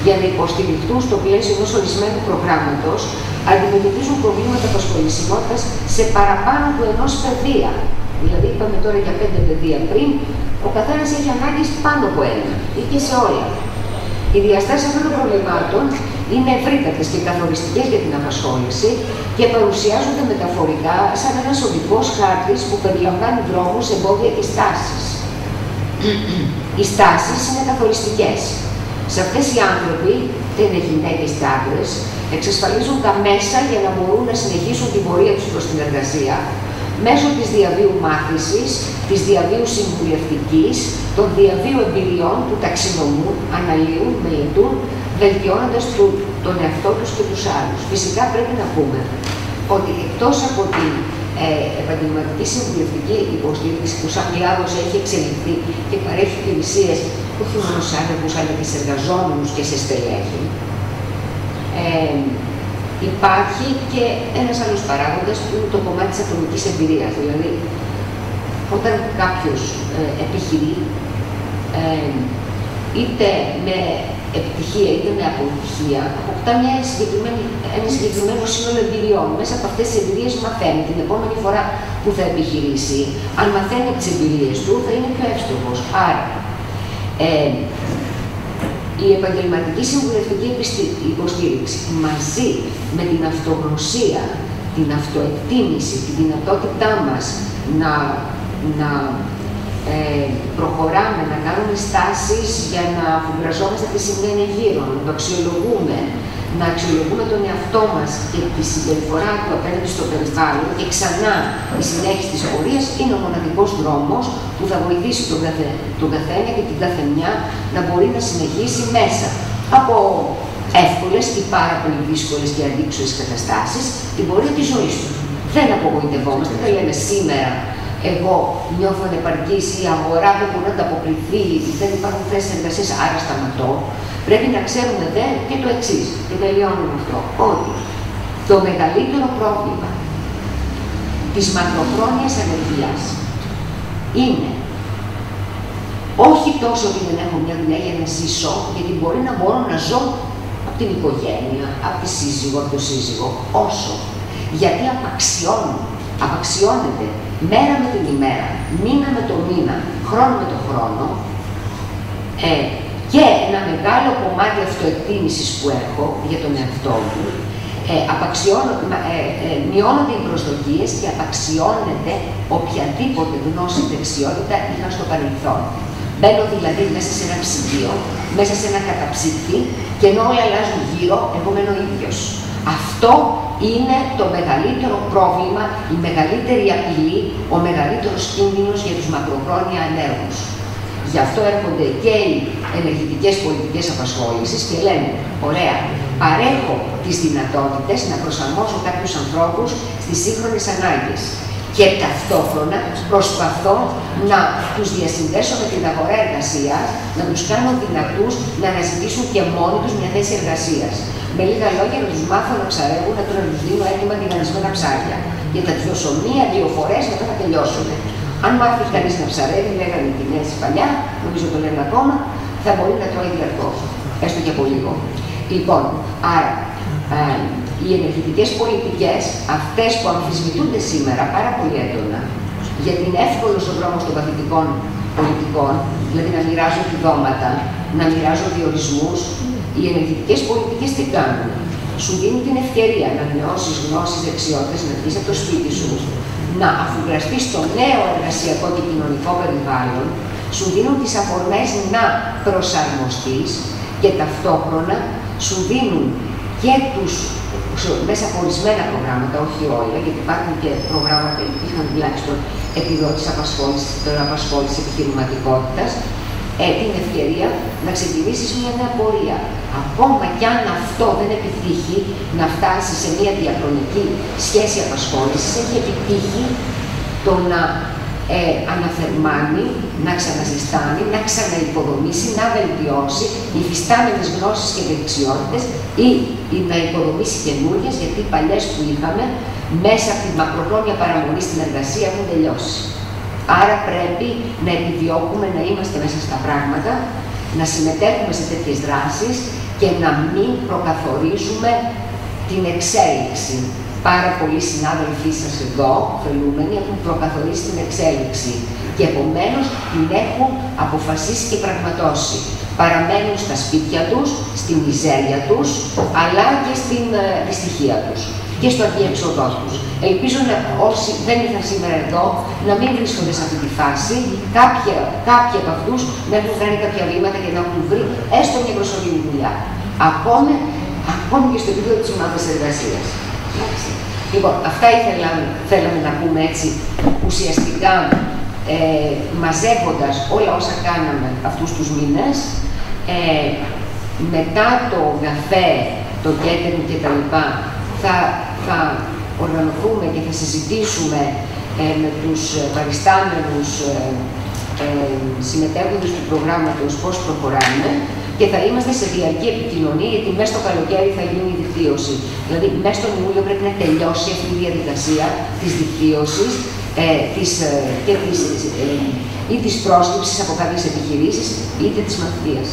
για να υποστηριχθούν στο πλαίσιο ενός ορισμένου προγράμματος, αντιμετωπίζουν προβλήματα απασχολησιμότητας σε παραπάνω του ενός πεδία. Δηλαδή, είπαμε τώρα για 5 πεδία πριν, ο καθένας έχει ανάγκες πάνω από ένα ή και σε όλα. Οι διαστάσεις αυτών των προβλημάτων είναι ευρύτατες και καθοριστικές για την απασχόληση και παρουσιάζονται μεταφορικά σαν ένας οδικός χάρτης που περιλαμβάνει δρόμους, εμπόδια και στάσεις. Οι στάσεις είναι καθοριστικές. Σε αυτές οι άνθρωποι, είτε είναι γυναίκες είτε άντρες, εξασφαλίζουν τα μέσα για να μπορούν να συνεχίσουν την πορεία τους προς την εργασία μέσω της διαβίου μάθησης, της διαβίου συμβουλευτικής, των διαβίου εμπειριών που ταξινομούν, αναλύουν, μελετούν, βελτιώνοντας τον εαυτό τους και τους άλλους. Φυσικά πρέπει να πούμε ότι εκτός από την επαγγελματική συμβουλευτική υποστήριξη που σαν κλάδος έχει εξελιχθεί και παρέχει υπηρεσίες όχι μόνο σε άνεργους αλλά και σε εργαζόμενους και σε στελέχη, υπάρχει και ένας άλλος παράγοντας που είναι το κομμάτι της ατομικής εμπειρίας. Δηλαδή, όταν κάποιος επιχειρεί, είτε με επιτυχία είτε με αποτυχία, αποκτά ένα συγκεκριμένο σύνολο εμπειριών. Μέσα από αυτές τις εμπειρίες μαθαίνει την επόμενη φορά που θα επιχειρήσει. Αν μαθαίνει τις εμπειρίες του, θα είναι πιο εύστοχος. Άρα, Η επαγγελματική συμβουλευτική υποστήριξη μαζί με την αυτογνωσία, την αυτοεκτίμηση, τη δυνατότητά μας να προχωράμε, να κάνουμε στάσεις για να αφουγκραζόμαστε τι συμβαίνει γύρω, να το αξιολογούμε, να αξιολογούμε τον εαυτό μας και τη συμπεριφορά του απέναντι στο περιβάλλον και ξανά η συνέχιση της πορείας είναι ο μοναδικός δρόμος που θα βοηθήσει τον καθένα και την καθεμιά να μπορεί να συνεχίσει μέσα από εύκολες ή πάρα πολύ δύσκολες και αντίξωες καταστάσεις την πορεία της ζωής του. Δεν απογοητευόμαστε, δεν λέμε σήμερα εγώ νιώθω ανεπαρκής, η αγορά δεν μπορεί να ανταποκριθεί, δεν υπάρχουν θέσεις εργασίας, άρα σταματώ. Πρέπει να ξέρουμε δε και το εξής, και τελειώνουμε αυτό, ότι το μεγαλύτερο πρόβλημα της μακροχρόνιας ανεργίας είναι όχι τόσο ότι δεν έχω μια δουλειά για να ζήσω, γιατί μπορεί να μπορώ να ζω από την οικογένεια, από τη σύζυγο, από το σύζυγο, όσο γιατί απαξιώνεται μέρα με την ημέρα, μήνα με το μήνα, χρόνο με το χρόνο και ένα μεγάλο κομμάτι αυτοεκτίμησης που έχω για τον εαυτό μου, μειώνονται οι προσδοκίες και απαξιώνεται οποιαδήποτε γνώση ή δεξιότητα είχα στο παρελθόν. Μπαίνω δηλαδή μέσα σε ένα ψυγείο, μέσα σε ένα καταψύκτη και ενώ όλα αλλάζουν γύρω, εγώ μένω ίδιος. Αυτό είναι το μεγαλύτερο πρόβλημα, η μεγαλύτερη απειλή, ο μεγαλύτερος κίνδυνος για τους μακροχρόνια ανέργους. Γι' αυτό έρχονται και οι ενεργητικές πολιτικές απασχόλησης και λένε, ωραία, παρέχω τις δυνατότητες να προσαρμόσω κάποιους ανθρώπους στις σύγχρονες ανάγκες. Και ταυτόχρονα προσπαθώ να τους διασυνδέσω με την αγορά εργασίας, να τους κάνω δυνατούς να αναζητήσουν και μόνοι τους μια θέση εργασίας. Με λίγα λόγια, να τους μάθω να ψαρεύουν, να τους δίνω έτοιμα τηγανισμένα ψάρια. Για τα δυοσομία 2 φορές μετά θα τελειώσουν. Αν μάθει κανείς να ψαρεύει, λέγανε την έτσι παλιά, νομίζω το λένε ακόμα, θα μπορεί να τρώει διαρκώς, έστω και από λίγο. Λοιπόν, άρα, οι ενεργητικές πολιτικές, αυτές που αμφισβητούνται σήμερα πάρα πολύ έντονα, γιατί είναι εύκολος ο δρόμος των παθητικών πολιτικών, δηλαδή να μοιράζουν επιδόματα, να μοιράζουν διορισμούς, οι ενεργητικές πολιτικές τι κάνουν? Σου δίνουν την ευκαιρία να νιώσεις γνώσεις, δεξιότητες, να βγεις από το σπίτι σου, να αφουγκραστείς στο νέο εργασιακό και κοινωνικό περιβάλλον, σου δίνουν τις αφορμές να προσαρμοστείς και ταυτόχρονα σου δίνουν και τους μέσα από ορισμένα προγράμματα, όχι όλα, γιατί υπάρχουν και προγράμματα που είχαν τουλάχιστον επιδότηση απασχόλησης, τώρα απασχόληση επιχειρηματικότητας, την ευκαιρία να ξεκινήσεις μια νέα πορεία. Ακόμα κι αν αυτό δεν επιτύχει να φτάσει σε μια διαχρονική σχέση απασχόλησης, έχει επιτύχει το να αναθερμάνει, να ξαναζεστάνει, να ξαναϋποδομήσει, να βελτιώσει υφιστάμενες γνώσεις και δεξιότητες ή να υποδομήσει καινούριες, γιατί οι παλιές που είχαμε μέσα από την μακροχρόνια παραμονή στην εργασία έχουν τελειώσει. Άρα πρέπει να επιδιώκουμε να είμαστε μέσα στα πράγματα, να συμμετέχουμε σε τέτοιες δράσεις και να μην προκαθορίζουμε την εξέλιξη. Πάρα πολλοί συνάδελφοί σας εδώ, ωφελούμενοι, έχουν προκαθορίσει την εξέλιξη και επομένως την έχουν αποφασίσει και πραγματώσει. Παραμένουν στα σπίτια τους, στη μιζέρια τους, αλλά και στην δυστυχία τους και στο αντιέξοδό τους. Ελπίζω όσοι δεν ήρθαν σήμερα εδώ να μην βρίσκονται σε αυτή τη φάση, κάποιοι από αυτούς να έχουν κάνει κάποια βήματα και να έχουν βρει έστω μια προσωρινή δουλειά. Ακόμη και στο επίπεδο της ομάδας εργασίας. Λοιπόν, αυτά θέλαμε να πούμε έτσι ουσιαστικά μαζεύοντας όλα όσα κάναμε αυτούς τους μήνες. Μετά το καφέ, το catering κτλ. Θα οργανωθούμε και θα συζητήσουμε με τους παριστάμενους συμμετέχοντες του προγράμματος πώς προχωράμε και θα είμαστε σε διαρκή επικοινωνία, γιατί μέσα στο καλοκαίρι θα γίνει η δικτύωση. Δηλαδή, μέσα στον Ιούλιο πρέπει να τελειώσει αυτή η διαδικασία της δικτύωσης ή της πρόσληψης από κάποιες επιχειρήσεις, είτε της μαθητείας.